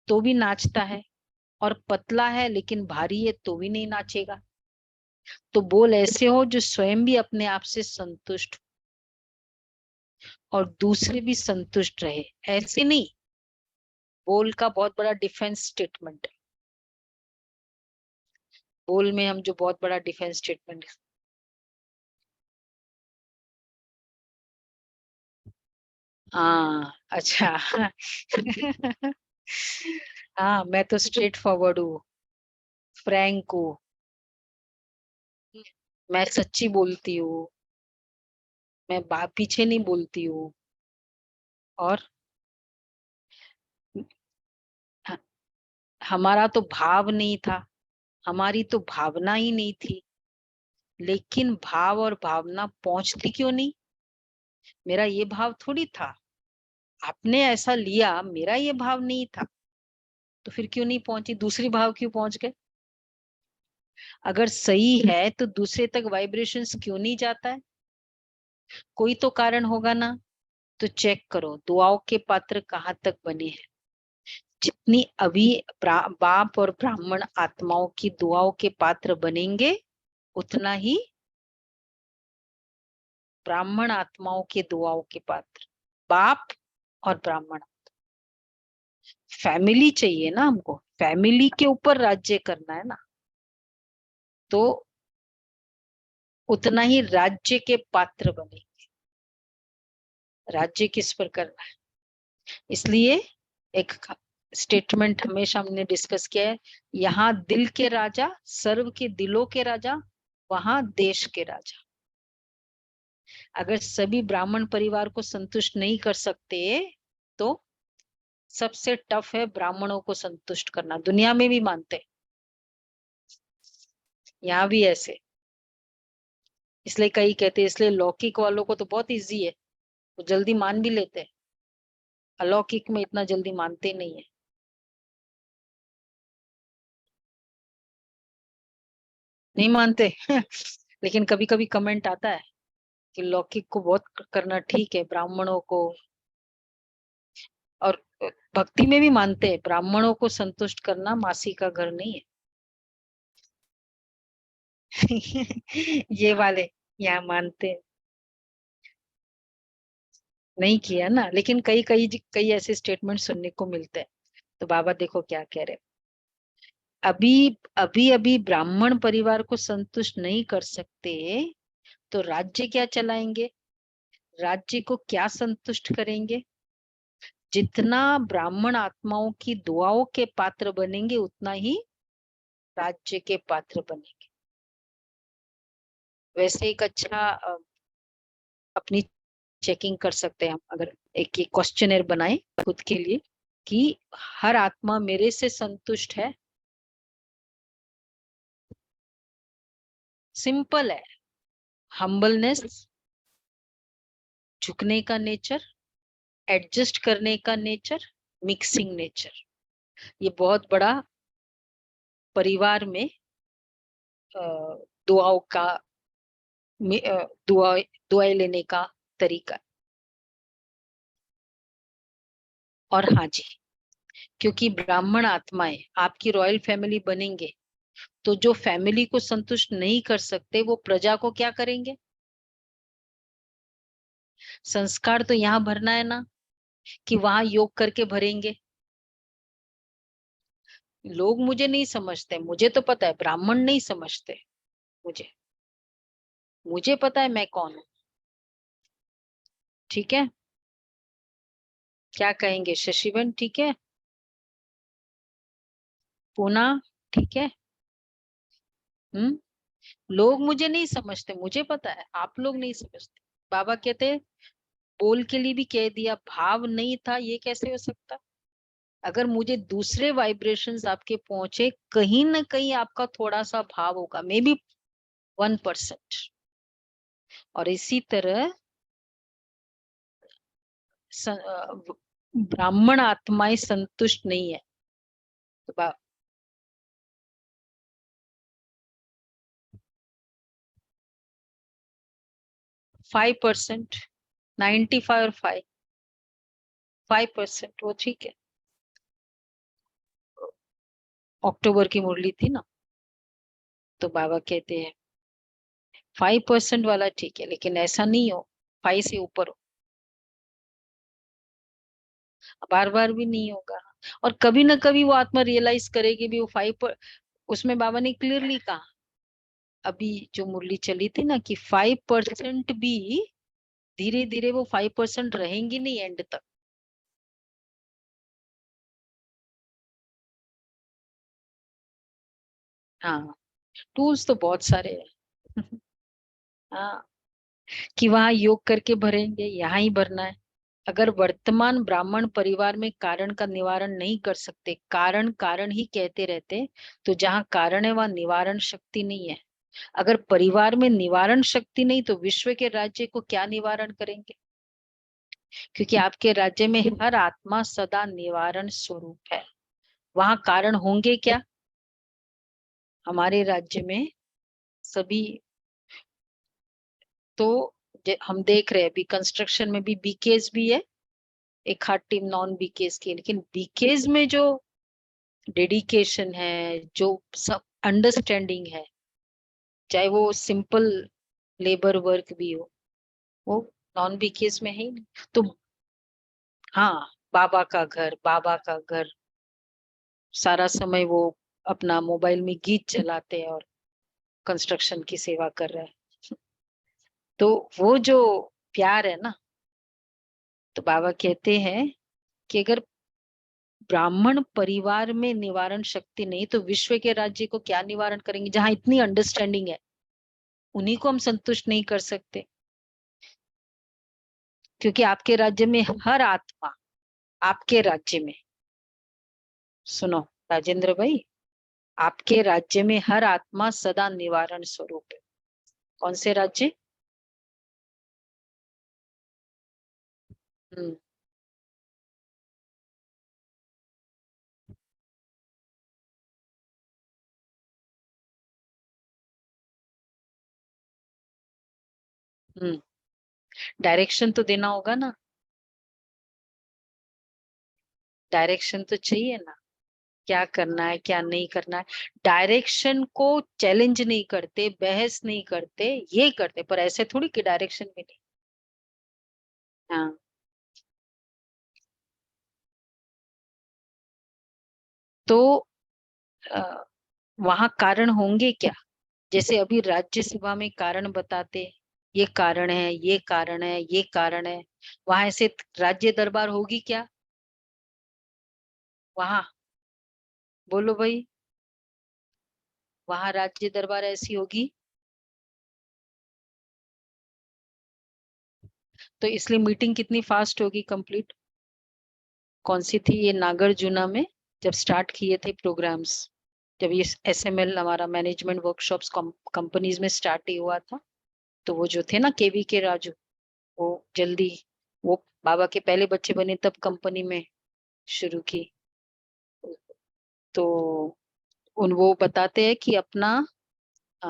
तो भी नाचता है, और पतला है लेकिन भारी है तो भी नहीं नाचेगा। तो बोल ऐसे हो जो स्वयं भी अपने आप से संतुष्ट हो और दूसरे भी संतुष्ट रहे, ऐसे नहीं। बोल का बहुत बड़ा डिफेंस स्टेटमेंट है, बोल में हम जो बहुत बड़ा डिफेंस स्टेटमेंट। हाँ अच्छा। हाँ मैं तो स्ट्रेट फॉरवर्ड हूँ, फ्रैंक हूँ। मैं सच्ची बोलती हूँ, मैं बात पीछे नहीं बोलती हूँ। और ह- हमारा तो भाव नहीं था, हमारी तो भावना ही नहीं थी। लेकिन भाव और भावना पहुंचती क्यों नहीं? मेरा ये भाव थोड़ी था, आपने ऐसा लिया, मेरा ये भाव नहीं था, तो फिर क्यों नहीं पहुंची? दूसरी भाव क्यों पहुंच गए? अगर सही है तो दूसरे तक वाइब्रेशंस क्यों नहीं जाता है? कोई तो कारण होगा ना। तो चेक करो दुआओं के पात्र कहाँ तक बने हैं। जितनी अभी बाप और ब्राह्मण आत्माओं की दुआओं के पात्र बनेंगे, उतना ही ब्राह्मण आत्माओं के दुआओं के पात्र, बाप और ब्राह्मण। फैमिली चाहिए ना हमको, फैमिली के ऊपर राज्य करना है ना, तो उतना ही राज्य के पात्र बने। राज्य किस पर करना है? इसलिए एक स्टेटमेंट हमेशा हमने डिस्कस किया है, यहाँ दिल के राजा, सर्व के दिलों के राजा, वहां देश के राजा। अगर सभी ब्राह्मण परिवार को संतुष्ट नहीं कर सकते, तो सबसे टफ है ब्राह्मणों को संतुष्ट करना। दुनिया में भी मानते हैं, यहाँ भी ऐसे। इसलिए कई कहते हैं, इसलिए लौकिक वालों को तो बहुत इजी है, वो जल्दी मान भी लेते हैं। अलौकिक में इतना जल्दी मानते नहीं है। नहीं मानते लेकिन कभी कभी कमेंट आता है कि लौकिक को बहुत करना ठीक है, ब्राह्मणों को। और भक्ति में भी मानते हैं, ब्राह्मणों को संतुष्ट करना मासी का घर नहीं है ये वाले यहाँ मानते हैं। नहीं किया ना, लेकिन कई कई कई ऐसे स्टेटमेंट सुनने को मिलते हैं। तो बाबा देखो क्या कह रहे हैं। अभी अभी अभी ब्राह्मण परिवार को संतुष्ट नहीं कर सकते, तो राज्य क्या चलाएंगे? राज्य को क्या संतुष्ट करेंगे? जितना ब्राह्मण आत्माओं की दुआओं के पात्र बनेंगे, उतना ही राज्य के पात्र बनेंगे। वैसे एक अच्छा अपनी चेकिंग कर सकते हैं हम, अगर एक ये क्वेश्चनर बनाए खुद के लिए कि हर आत्मा मेरे से संतुष्ट है। सिंपल है। हम्बलनेस, झुकने का नेचर, एडजस्ट करने का नेचर, मिक्सिंग नेचर, ये बहुत बड़ा परिवार में अ, दुआओं का दुआ दुआएं लेने का तरीका। और हाँ जी, क्योंकि ब्राह्मण आत्माएं आपकी रॉयल फैमिली बनेंगे, तो जो फैमिली को संतुष्ट नहीं कर सकते, वो प्रजा को क्या करेंगे? संस्कार तो यहाँ भरना है ना, कि वहां योग करके भरेंगे। लोग मुझे नहीं समझते, मुझे तो पता है, ब्राह्मण नहीं समझते मुझे। मुझे पता है मैं कौन हूँ। ठीक है, क्या कहेंगे शशिवन? ठीक है, पूना ठीक है। हम्म। लोग मुझे नहीं समझते, मुझे पता है, आप लोग नहीं समझते। बाबा कहते, बोल के लिए भी कह दिया, भाव नहीं था, ये कैसे हो सकता? अगर मुझे दूसरे वाइब्रेशंस आपके पहुंचे, कहीं ना कहीं आपका थोड़ा सा भाव होगा, मे बी 1%। और इसी तरह ब्राह्मण आत्माएं संतुष्ट नहीं है, तो 5%, 95 और 5% वो ठीक है। अक्टूबर की मुरली थी ना, तो बाबा कहते हैं 5% वाला ठीक है, लेकिन ऐसा नहीं हो 5 से ऊपर हो। बार बार भी नहीं होगा, और कभी ना कभी वो आत्मा रियलाइज करेगी भी, वो 5 उसमें बाबा ने क्लियरली कहा, अभी जो मुरली चली थी ना, कि 5% भी धीरे धीरे वो 5% रहेंगी नहीं एंड तक। हाँ, टूल्स तो बहुत सारे हैं हाँ, कि वहां योग करके भरेंगे, यहाँ ही भरना है। अगर वर्तमान ब्राह्मण परिवार में कारण का निवारण नहीं कर सकते, कारण कारण ही कहते रहते, तो जहाँ कारण है वहां निवारण शक्ति नहीं है। अगर परिवार में निवारण शक्ति नहीं तो विश्व के राज्य को क्या निवारण करेंगे? क्योंकि आपके राज्य में हर आत्मा सदा निवारण स्वरूप है। वहां कारण होंगे क्या? हमारे राज्य में सभी, तो हम देख रहे हैं अभी कंस्ट्रक्शन में भी बीकेस भी है, एक हार्ट टीम नॉन बीकेस की, लेकिन बीकेस में जो डेडिकेशन है, जो सब अंडरस्टैंडिंग है, चाहे वो सिंपल लेबर वर्क भी हो, वो नॉन बीकेस में है ही नहीं। तो हाँ, बाबा का घर, बाबा का घर, सारा समय वो अपना मोबाइल में गीत चलाते हैं और कंस्ट्रक्शन की सेवा कर रहे हैं। तो वो जो प्यार है ना, तो बाबा कहते हैं कि अगर ब्राह्मण परिवार में निवारण शक्ति नहीं तो विश्व के राज्य को क्या निवारण करेंगे? जहां इतनी अंडरस्टैंडिंग है, उन्हीं को हम संतुष्ट नहीं कर सकते। क्योंकि आपके राज्य में हर आत्मा, आपके राज्य में, सुनो राजेंद्र भाई, आपके राज्य में हर आत्मा सदा निवारण स्वरूप है। कौन से राज्य? हम्म। हम्म। डायरेक्शन तो देना होगा ना, डायरेक्शन तो चाहिए ना, क्या करना है क्या नहीं करना है। डायरेक्शन को चैलेंज नहीं करते, बहस नहीं करते, ये करते, पर ऐसे थोड़ी कि डायरेक्शन भी नहीं। हाँ, तो वहां कारण होंगे क्या? जैसे अभी राज्यसभा में कारण बताते, ये कारण है, ये कारण है, ये कारण है। वहां ऐसे राज्य दरबार होगी क्या? वहां बोलो भाई, वहां राज्य दरबार ऐसी होगी? तो इसलिए मीटिंग कितनी फास्ट होगी कंप्लीट। कौन सी थी ये, नागार्जुना में जब स्टार्ट किए थे प्रोग्राम्स, जब ये एसएमएल हमारा मैनेजमेंट वर्कशॉप्स कंपनीज में स्टार्ट ही हुआ था, तो वो जो थे ना केवी के राजू, वो जल्दी, वो बाबा के पहले बच्चे बने तब कंपनी में शुरू की। तो वो बताते हैं कि अपना अ,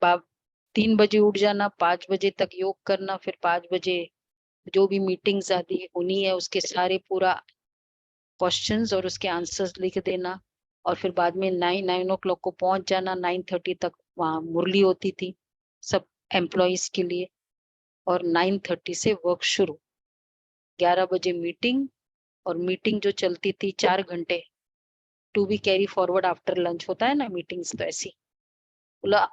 बा- 3 बजे उठ जाना, 5 बजे तक योग करना, फिर 5 बजे जो भी मीटिंग्स आती है उन्हीं है उसके सारे पूरा क्वेश्चंस और उसके आंसर्स लिख देना। और फिर बाद में 9 9 ओ क्लॉक को पहुंच जाना, 9:30 तक वहां मुरली होती थी सब एम्प्लॉयज के लिए, और 9:30 से वर्क शुरू, 11 बजे मीटिंग, और मीटिंग जो चलती थी 4 घंटे, to be carry forward after lunch होता है ना मीटिंग्स, तो ऐसी बोला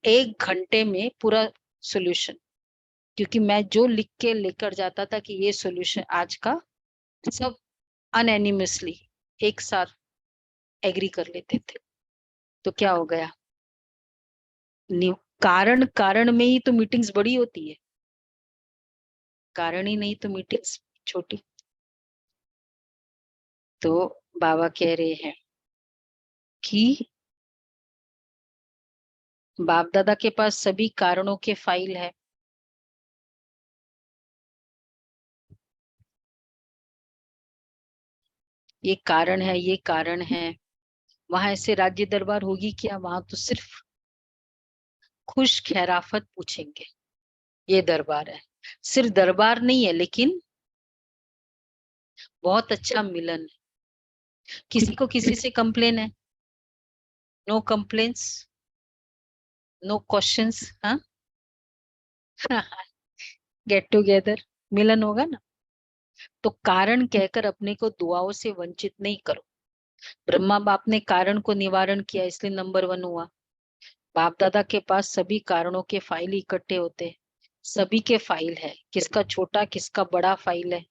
1 घंटे में पूरा सोल्यूशन। क्योंकि मैं जो लिख के लेकर जाता था कि ये सोल्यूशन आज का, सब अनएनिमसली एक साथ एग्री कर लेते थे। तो क्या हो गया, कारण कारण में ही तो मीटिंग्स बड़ी होती है, कारण ही नहीं तो मीटिंग्स छोटी। तो बाबा कह रहे हैं कि बाप दादा के पास सभी कारणों के फाइल है। ये कारण है, ये कारण है। वहां ऐसे राज्य दरबार होगी क्या? वहां तो सिर्फ खुश खैराफत पूछेंगे, ये दरबार है। सिर्फ दरबार नहीं है, लेकिन बहुत अच्छा मिलन है। किसी को किसी से कंप्लेन है? No complaints, no questions. हाँ, गेट टुगेदर, मिलन होगा ना। तो कारण कहकर अपने को दुआओं से वंचित नहीं करो। ब्रह्मा बाप ने कारण को निवारण किया, इसलिए नंबर 1 हुआ। बाप दादा के पास सभी कारणों के फाइल इकट्ठे होते हैं, सभी के फाइल है, किसका छोटा किसका बड़ा फाइल है।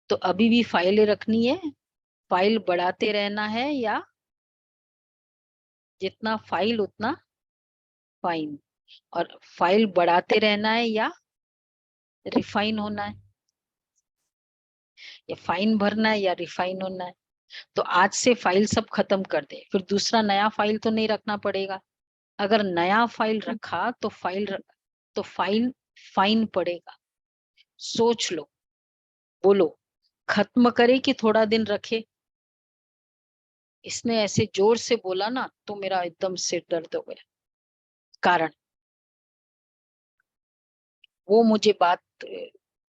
तो अभी भी फाइलें रखनी है, फाइल बढ़ाते रहना है, या जितना फाइल उतना फाइन। और फाइल बढ़ाते रहना है या रिफाइन होना है, या फाइन भरना है या रिफाइन होना है। तो आज से फाइल सब खत्म कर दे, फिर दूसरा नया फाइल तो नहीं रखना पड़ेगा। अगर नया फाइल रखा तो फाइन फाइन पड़ेगा। सोच लो, बोलो, खत्म करे कि थोड़ा दिन रखे। इसने ऐसे जोर से बोला ना तो मेरा एकदम सिर दर्द हो गया। कारण वो मुझे बात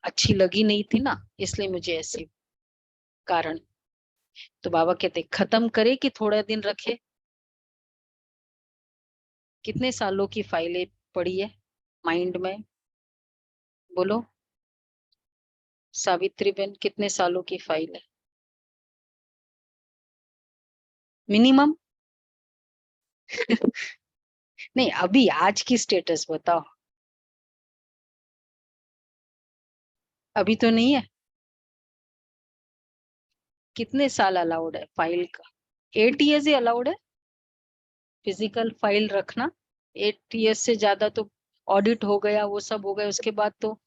अच्छी लगी नहीं थी ना, इसलिए मुझे ऐसे कारण। तो बाबा कहते खत्म करे कि थोड़ा दिन रखे। कितने सालों की फाइलें पड़ी है माइंड में, बोलो सावित्री बहन, कितने सालों की फाइल है मिनिमम? नहीं, अभी आज की स्टेटस बताओ। अभी तो नहीं है। कितने साल अलाउड है फाइल का? 8 years ही अलाउड है फिजिकल फाइल रखना। 8 years से ज्यादा तो ऑडिट हो गया, वो सब हो गया, उसके बाद तो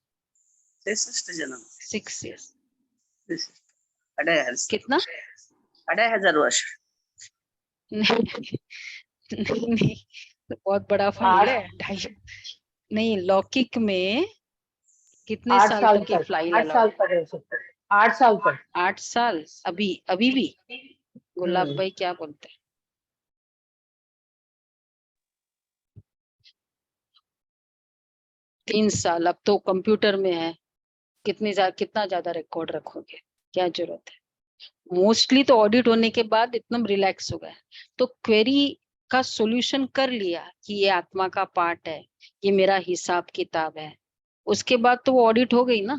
6 years। कितना? 2500 वर्ष। नहीं, नहीं, तो बहुत बड़ा फाइल है 2.5। नहीं, लौकिक में कितने 8 साल साल तक की तक, फाइल 8 साल अलाउड? तक हो सकता है, 8 साल तक। 8 साल? अभी अभी भी? गुलाब हम्म। भाई क्या बोलते हैं? 3 साल? अब तो कंप्यूटर में है, कितना ज्यादा रिकॉर्ड रखोगे, क्या जरूरत है। मोस्टली तो ऑडिट होने के बाद एकदम रिलैक्स हो गया, तो क्वेरी का सॉल्यूशन कर लिया कि ये आत्मा का पार्ट है, ये मेरा हिसाब किताब है। उसके बाद तो वो ऑडिट हो गई ना,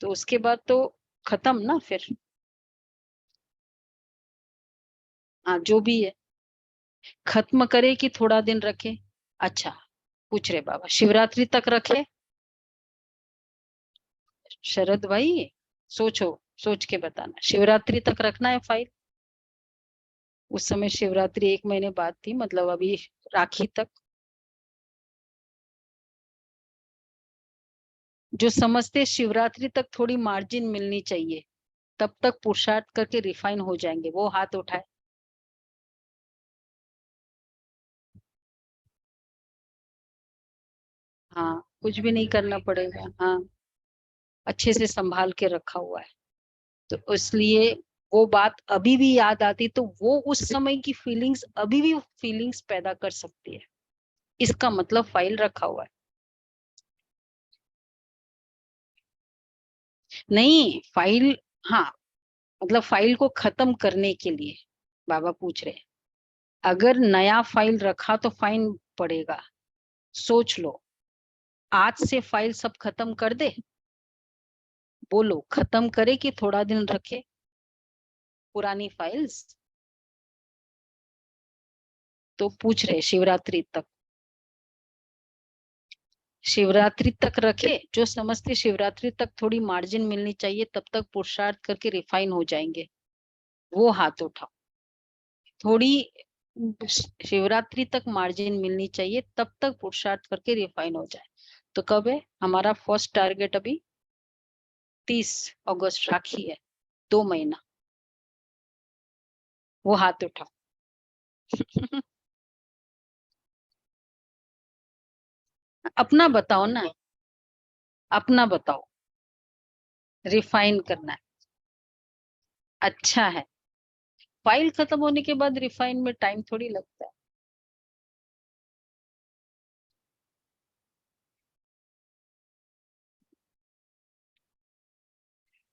तो उसके बाद तो खत्म ना फिर। हाँ, जो भी है खत्म करे कि थोड़ा दिन रखे। अच्छा, पूछ रहे बाबा शिवरात्रि तक रखे? शरद भाई सोचो, सोच के बताना, शिवरात्रि तक रखना है फाइल? उस समय शिवरात्रि 1 महीने बाद थी, मतलब अभी राखी तक। जो समझते शिवरात्रि तक थोड़ी मार्जिन मिलनी चाहिए, तब तक पुरुषार्थ करके रिफाइन हो जाएंगे, वो हाथ उठाए। हाँ, कुछ भी नहीं करना पड़ेगा। हाँ, अच्छे से संभाल के रखा हुआ है, तो इसलिए वो बात अभी भी याद आती, तो वो उस समय की फीलिंग्स अभी भी फीलिंग्स पैदा कर सकती है। इसका मतलब फाइल रखा हुआ है। नहीं, फाइल, हाँ, मतलब फाइल को खत्म करने के लिए बाबा पूछ रहे हैं, अगर नया फाइल रखा तो फाइन पड़ेगा। सोच लो, आज से फाइल सब खत्म कर दे। बोलो, खत्म करे कि थोड़ा दिन रखे पुरानी फाइल्स? तो पूछ रहे शिवरात्रि तक, शिवरात्रि तक रखे। जो समझते शिवरात्रि तक थोड़ी मार्जिन मिलनी चाहिए, तब तक पुरुषार्थ करके रिफाइन हो जाएंगे, वो हाथ उठाओ। थोड़ी शिवरात्रि तक मार्जिन मिलनी चाहिए, तब तक पुरुषार्थ करके रिफाइन हो जाए। तो कब है हमारा फर्स्ट टारगेट? अभी 30 अगस्त राखी है, 2 महीना। वो हाथ उठाओ। अपना बताओ ना, अपना बताओ। रिफाइन करना है, अच्छा है। फाइल खत्म होने के बाद रिफाइन में टाइम थोड़ी लगता है।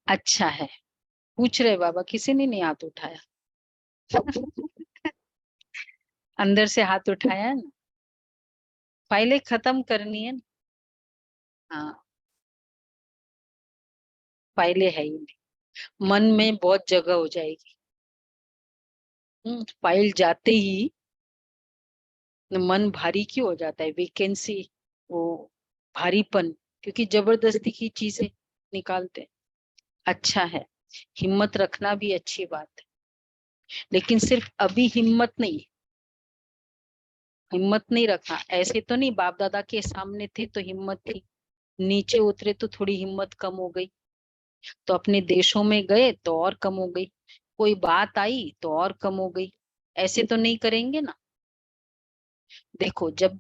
अच्छा है, पूछ रहे बाबा, किसी ने नहीं हाथ उठाया। अंदर से हाथ उठाया है ना, फाइलें खत्म करनी है ना। हाँ, फाइलें है ही नहीं, मन में बहुत जगह हो जाएगी। फाइल जाते ही मन भारी क्यों हो जाता है, वैकेंसी, वो भारीपन, क्योंकि जबरदस्ती की चीजें निकालते हैं। अच्छा है, हिम्मत रखना भी अच्छी बात है, लेकिन सिर्फ अभी हिम्मत नहीं, हिम्मत नहीं रखा, ऐसे तो नहीं बाप दादा के सामने थे तो हिम्मत थी, नीचे उतरे तो थोड़ी हिम्मत कम हो गई, तो अपने देशों में गए तो और कम हो गई, कोई बात आई तो और कम हो गई। ऐसे तो नहीं करेंगे ना। देखो जब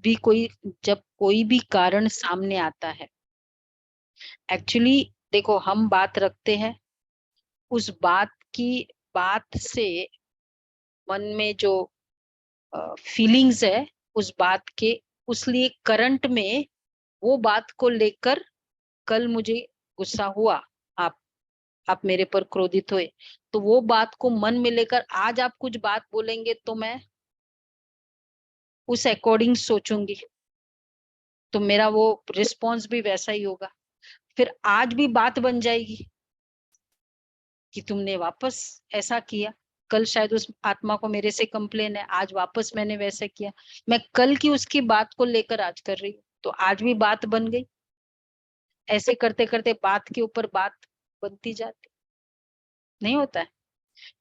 कोई भी कारण सामने आता है, एक्चुअली देखो हम बात रखते हैं, उस बात से मन में जो फीलिंग्स है उस बात के, उसलिए करंट में वो बात को लेकर कल मुझे गुस्सा हुआ, आप आप मेरे पर क्रोधित हुए, तो वो बात को मन में लेकर आज आप कुछ बात बोलेंगे तो मैं उस अकॉर्डिंग सोचूंगी, तो मेरा वो रिस्पॉन्स भी वैसा ही होगा। फिर आज भी बात बन जाएगी कि तुमने वापस ऐसा किया, कल शायद उस आत्मा को मेरे से कंप्लेन है, आज वापस मैंने वैसा किया, मैं कल की उसकी बात को लेकर आज कर रही हूँ, तो आज भी बात बन गई। ऐसे करते करते बात के ऊपर बात बनती जाती, नहीं होता है।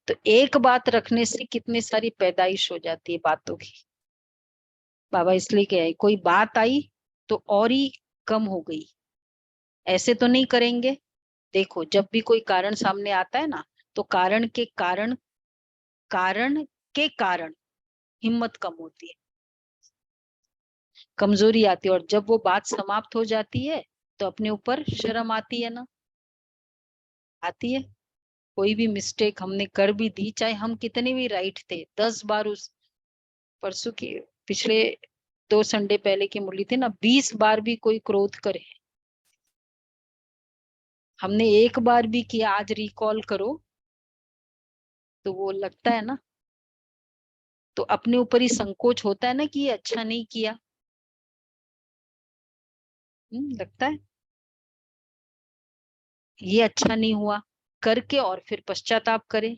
तो एक बात रखने से कितनी सारी पैदाइश हो जाती है बातों की। बाबा इसलिए क्या है, कोई बात आई तो और ही कम हो गई, ऐसे तो नहीं करेंगे। देखो जब भी कोई कारण सामने आता है ना, तो कारण के कारण हिम्मत कम होती है, कमजोरी आती है, और जब वो बात समाप्त हो जाती है तो अपने ऊपर शर्म आती है ना, आती है। कोई भी मिस्टेक हमने कर भी दी, चाहे हम कितने भी राइट थे, 10 बार उस परसों की पिछले 2 संडे पहले की मुरली थी ना, 20 बार भी कोई क्रोध करे, हमने एक बार भी किया, आज रिकॉल करो तो वो लगता है ना, तो अपने ऊपर ही संकोच होता है ना कि ये अच्छा नहीं किया। लगता है ये अच्छा नहीं हुआ, करके और फिर पश्चाताप करे,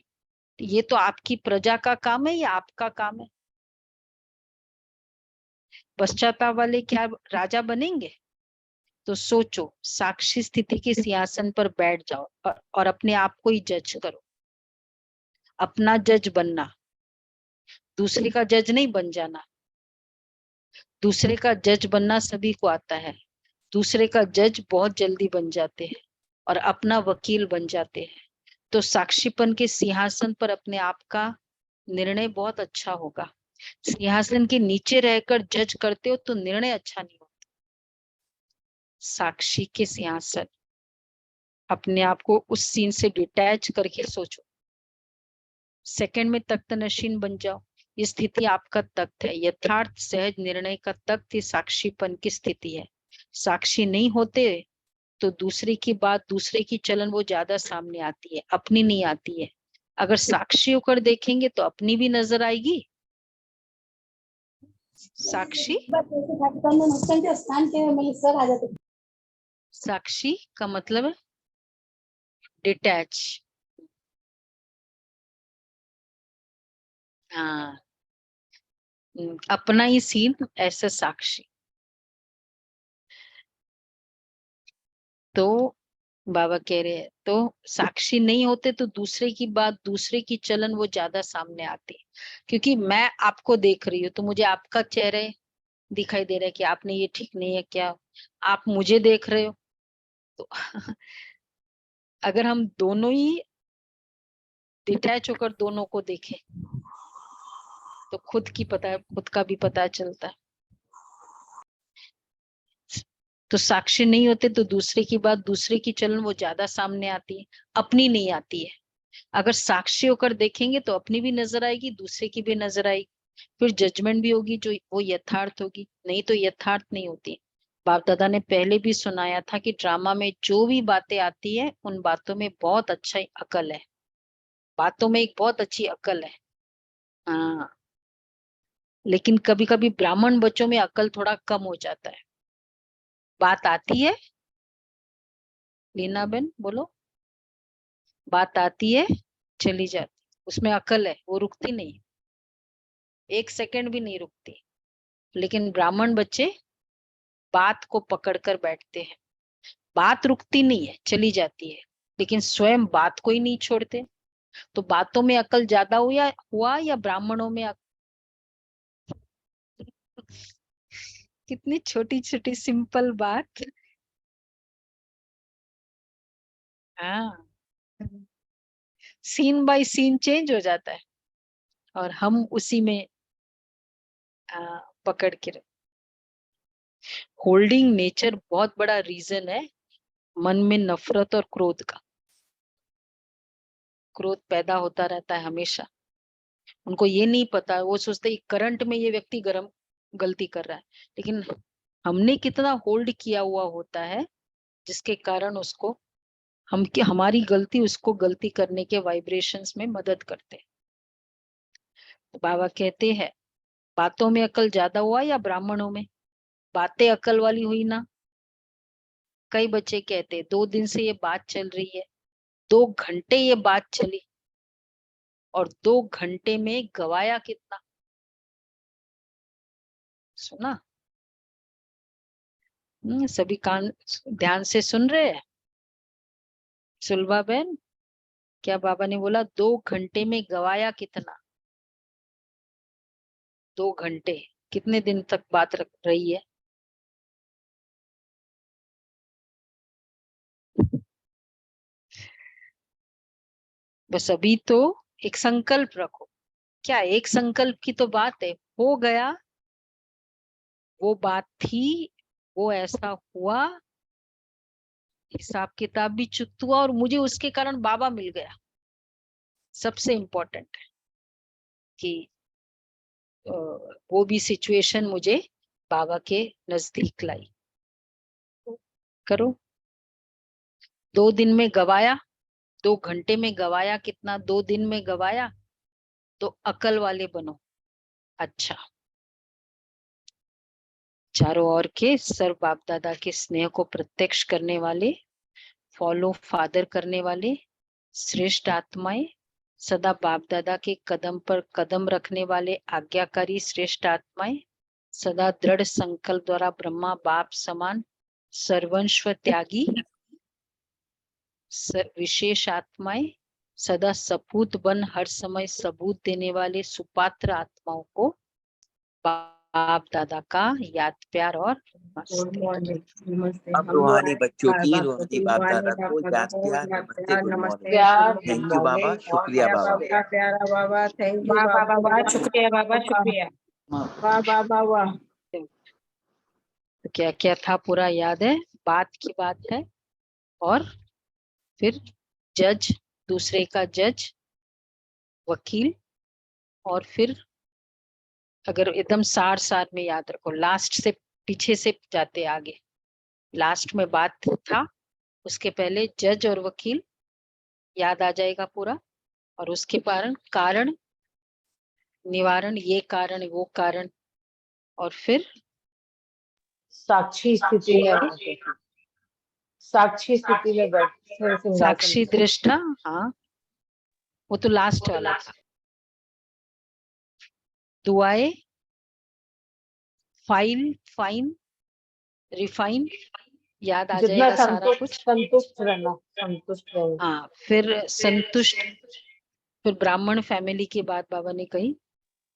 ये तो आपकी प्रजा का काम है या आपका काम है। पश्चाताप वाले क्या राजा बनेंगे? तो सोचो, साक्षी स्थिति के सिंहासन पर बैठ जाओ और अपने आप को ही जज करो, अपना जज बनना, दूसरे का जज नहीं बन जाना। दूसरे का जज बनना सभी को आता है, दूसरे का जज बहुत जल्दी बन जाते हैं और अपना वकील बन जाते हैं। तो साक्षीपन के सिंहासन पर अपने आप का निर्णय बहुत अच्छा होगा। सिंहासन के नीचे रहकर जज करते हो तो निर्णय अच्छा नहीं होता। साक्षी के सिंहासन, अपने आप को उस सीन से डिटैच करके सोचो, सेकंड में तख्त नशीन बन जाओ। ये स्थिति आपका तख्त है, यथार्थ सहज निर्णय का तख्त ही साक्षीपन की स्थिति है। साक्षी नहीं होते तो दूसरे की बात, दूसरे की चलन वो ज्यादा सामने आती है, अपनी नहीं आती है। अगर साक्षी होकर देखेंगे तो अपनी भी नजर आएगी। साक्षी, साक्षी का मतलब है डिटैच। हाँ, अपना ही सीन ऐसा साक्षी। तो बाबा कह रहे हैं, तो साक्षी नहीं होते तो दूसरे की बात, दूसरे की चलन वो ज्यादा सामने आती है, क्योंकि मैं आपको देख रही हूँ तो मुझे आपका चेहरे दिखाई दे रहा है कि आपने ये ठीक नहीं है क्या, आप मुझे देख रहे हो। तो अगर हम दोनों ही डिटैच होकर दोनों को देखें तो खुद का भी पता चलता है। तो साक्षी नहीं होते तो दूसरे की बात, दूसरे की चलन वो ज्यादा सामने आती है, अपनी नहीं आती है। अगर साक्षी होकर देखेंगे तो अपनी भी नजर आएगी, दूसरे की भी नजर आएगी, फिर जजमेंट भी होगी जो वो यथार्थ होगी, नहीं तो यथार्थ नहीं होती। बाप दादा ने पहले भी सुनाया था कि ड्रामा में जो भी बातें आती है उन बातों में बहुत अच्छा अकल है, बातों में एक बहुत अच्छी अकल है। हाँ, लेकिन कभी कभी ब्राह्मण बच्चों में अकल थोड़ा कम हो जाता है। बात आती है, लीना बेन बोलो, बात आती है चली जाती, उसमें अकल है, वो रुकती नहीं, एक सेकंड भी नहीं रुकती। लेकिन ब्राह्मण बच्चे बात को पकड़कर बैठते हैं, बात रुकती नहीं है, चली जाती है, लेकिन स्वयं बात को ही नहीं छोड़ते। तो बातों में अकल ज्यादा हुआ या ब्राह्मणों में कितनी छोटी छोटी सिंपल बात। हाँ, सीन बाय सीन चेंज हो जाता है और हम उसी में पकड़ के होल्डिंग नेचर बहुत बड़ा रीजन है मन में नफरत और क्रोध का। क्रोध पैदा होता रहता है हमेशा। उनको ये नहीं पता, वो सोचते करंट में ये व्यक्ति गलती कर रहा है, लेकिन हमने कितना होल्ड किया हुआ होता है जिसके कारण उसको हमारी गलती उसको गलती करने के वाइब्रेशंस में मदद करते हैं। तो बाबा कहते हैं बातों में अकल ज्यादा हुआ या ब्राह्मणों में? बातें अकल वाली हुई ना। कई बच्चे कहते 2 दिन से ये बात चल रही है, 2 घंटे ये बात चली और 2 घंटे में गवाया कितना? सुना? सभी कान ध्यान से सुन रहे हैं? सुलभा बहन, क्या बाबा ने बोला 2 घंटे में गवाया कितना? 2 घंटे कितने दिन तक बात रख रही है? बस अभी तो एक संकल्प रखो। क्या एक संकल्प की तो बात है, हो गया, वो बात थी, वो ऐसा हुआ, हिसाब किताब भी चुस्त हुआ और मुझे उसके कारण बाबा मिल गया। सबसे इम्पोर्टेंट है कि वो भी सिचुएशन मुझे बाबा के नजदीक लाई। करो। 2 दिन में गवाया, 2 घंटे में गवाया कितना? 2 दिन में गवाया। तो अकल वाले बनो। अच्छा, चारों ओर के सर्व बाप दादा के स्नेह को प्रत्यक्ष करने वाले, फॉलो फादर करने वाले श्रेष्ठ आत्माएं, सदा बाप दादा के कदम पर कदम रखने वाले आज्ञाकारी श्रेष्ठ आत्माएं, सदा दृढ़ संकल्प द्वारा ब्रह्मा बाप समान सर्वंश्व त्यागी विशेष आत्माएं, सदा सपूत बन हर समय सबूत देने वाले सुपात्र आत्माओं को बाप दादा का याद प्यार और गुड नमस्ते। मॉर्निंग, नमस्ते। अब हम रूहानी बच्चों की बाबा को रूहानी बाप दादा को दादा याद को प्यार, याद नमस्ते, प्यार, गुड नमस्ते, morning. Good thank you Baba, morning. शुक्रिया बाबा। बाबा प्यारा बाबा, थैंक यू वाह वाह बाबा। वाह वाह, शुक्रिया बाबा, शुक्रिया। वाह वाह वाह वाह। तो क्या क्या था पूरा याद है, बात की बात है। और फिर जज, दूसरे का जज, वकील, और फिर अगर एकदम सार सार में याद रखो, लास्ट से पीछे से जाते आगे, लास्ट में बात था, उसके पहले जज और वकील याद आ जाएगा पूरा, और उसके कारण निवारण, ये कारण वो कारण, और फिर साक्षी स्थिति में, साक्षी स्थिति में बैठे सिंहासन साक्षी पर। दृष्टा। हाँ, वो तो लास्ट वाला था। दुआएं, फाइल, फाइन, रिफाइन, याद आ जितना जाएगा सारा कुछ। संतुष्ट रहना, संतुष्ट रहना। हाँ, फिर संतुष्ट, फिर ब्राह्मण फैमिली की बात बाबा ने कही,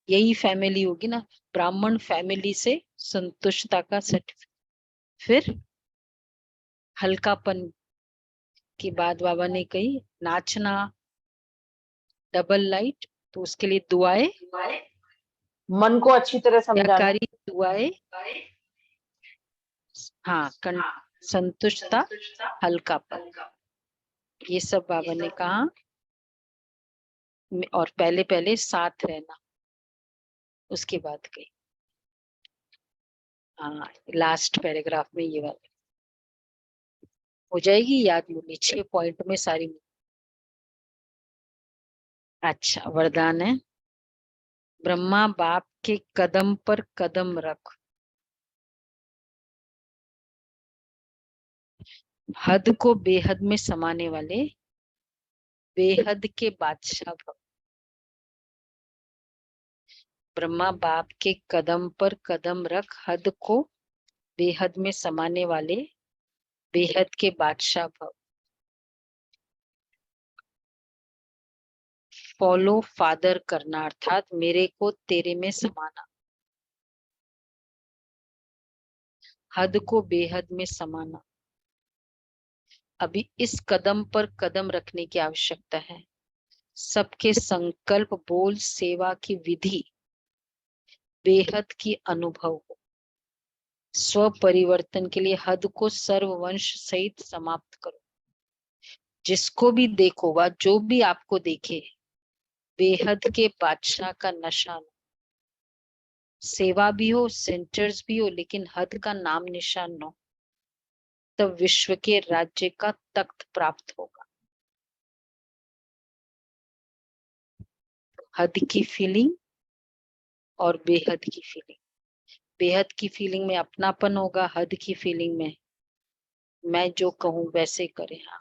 यही फैमिली होगी ना, ब्राह्मण फैमिली से संतुष्टता का सर्टिफिकेट। फिर हल्कापन की बात बाबा ने कही, नाचना, डबल लाइट, तो उसके लिए दुआएं, मन को अच्छी तरह समझाना। आज्ञाकारी दुआएं, हाँ, संतुष्टता, हल्कापन, ये सब बाबा ने कहा। और पहले पहले साथ रहना, उसके बाद कही। हाँ, लास्ट पैराग्राफ में ये वाला हो जाएगी याद, मुझे 6 पॉइंट में सारी। अच्छा, वरदान है, ब्रह्मा बाप के कदम पर कदम रख, हद को बेहद में समाने वाले बेहद के बादशाह भव। ब्रह्मा बाप के कदम पर कदम रख, हद को बेहद में समाने वाले बेहद के बादशाह भव। फॉलो फादर करना, अर्थात मेरे को तेरे में समाना। हद को बेहद में समाना। अभी इस कदम पर कदम रखने की आवश्यकता है। सबके संकल्प, बोल, सेवा की विधि बेहद की अनुभव हो। स्व परिवर्तन के लिए हद को सर्ववंश सहित समाप्त करो। जिसको भी देखो व जो भी आपको देखे, बेहद के बादशाह का नशा न। सेवा भी हो, सेंटर्स भी हो, लेकिन हद का नाम निशान न हो, तब विश्व के राज्य का तख्त प्राप्त होगा। हद की फीलिंग और बेहद की फीलिंग। बेहद की फीलिंग में अपनापन होगा, हद की फीलिंग में मैं जो कहूं वैसे करें। हाँ,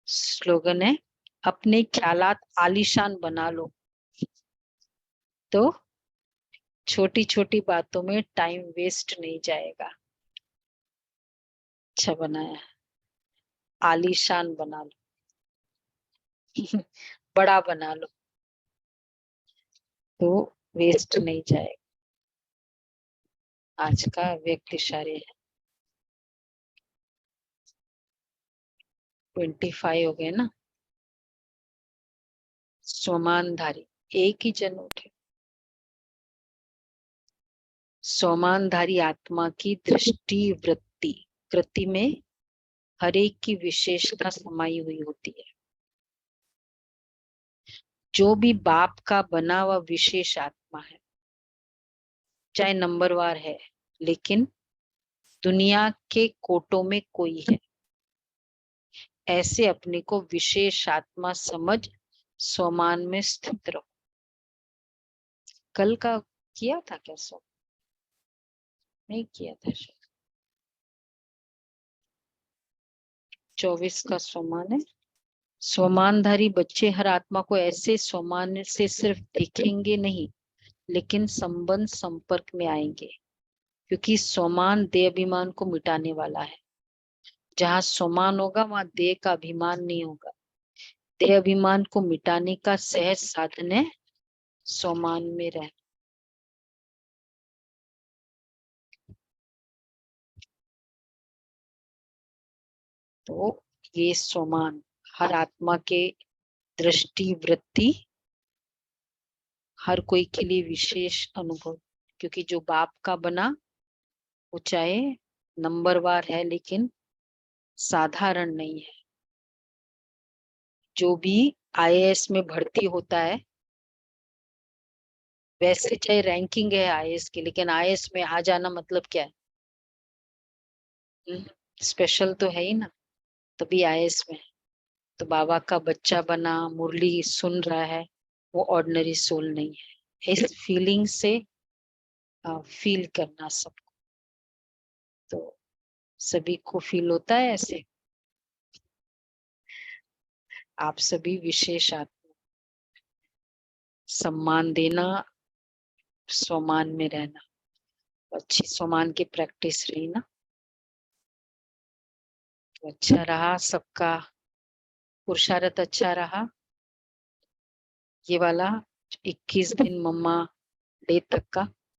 स्लोगन है, अपने ख्यालात आलीशान बना लो तो छोटी छोटी बातों में टाइम वेस्ट नहीं जाएगा। अच्छा बनाया, आलीशान बना लो बड़ा बना लो तो वेस्ट नहीं जाएगा। आज का व्यक्ति इशारे है। 25 हो गए ना। सोमानधारी, एक ही जन उठे। सोमानधारी आत्मा की दृष्टि, वृत्ति, कृति में हर एक की विशेषता समाई हुई होती है। जो भी बाप का बना हुआ विशेष आत्मा है, चाहे नंबरवार है, लेकिन दुनिया के कोटों में कोई है, ऐसे अपने को विशेष आत्मा समझ सोमान में स्थित रहो। कल का किया था क्या? सो नहीं किया था शायद। 24 का सोमान है। स्वमानधारी बच्चे हर आत्मा को ऐसे स्वमान से सिर्फ देखेंगे नहीं, लेकिन संबंध संपर्क में आएंगे, क्योंकि स्वमान देह अभिमान को मिटाने वाला है। जहाँ स्वमान होगा वहां देह का अभिमान नहीं होगा। देह अभिमान को मिटाने का सहज साधन है स्वमान में रहना। तो ये स्वमान हर आत्मा के दृष्टि, वृत्ति, हर कोई के लिए विशेष अनुभव, क्योंकि जो बाप का बना वो चाहे नंबरवार है लेकिन साधारण नहीं है। जो भी आईएएस में भर्ती होता है, वैसे चाहे रैंकिंग है आईएएस की, लेकिन आईएएस में आ जाना मतलब क्या है? स्पेशल तो है ही ना, तभी आईएएस में। तो बाबा का बच्चा बना, मुरली सुन रहा है, वो ऑर्डिनरी सोल नहीं है। इस फीलिंग से फील करना सबको, तो सभी को फील होता है ऐसे। आप सभी विशेष आत्मा, सम्मान देना, स्वमान में रहना, अच्छी स्वमान की प्रैक्टिस रही ना। तो अच्छा रहा, सबका पुरुषार्थ अच्छा रहा। ये वाला 21 दिन मम्मा डे तक का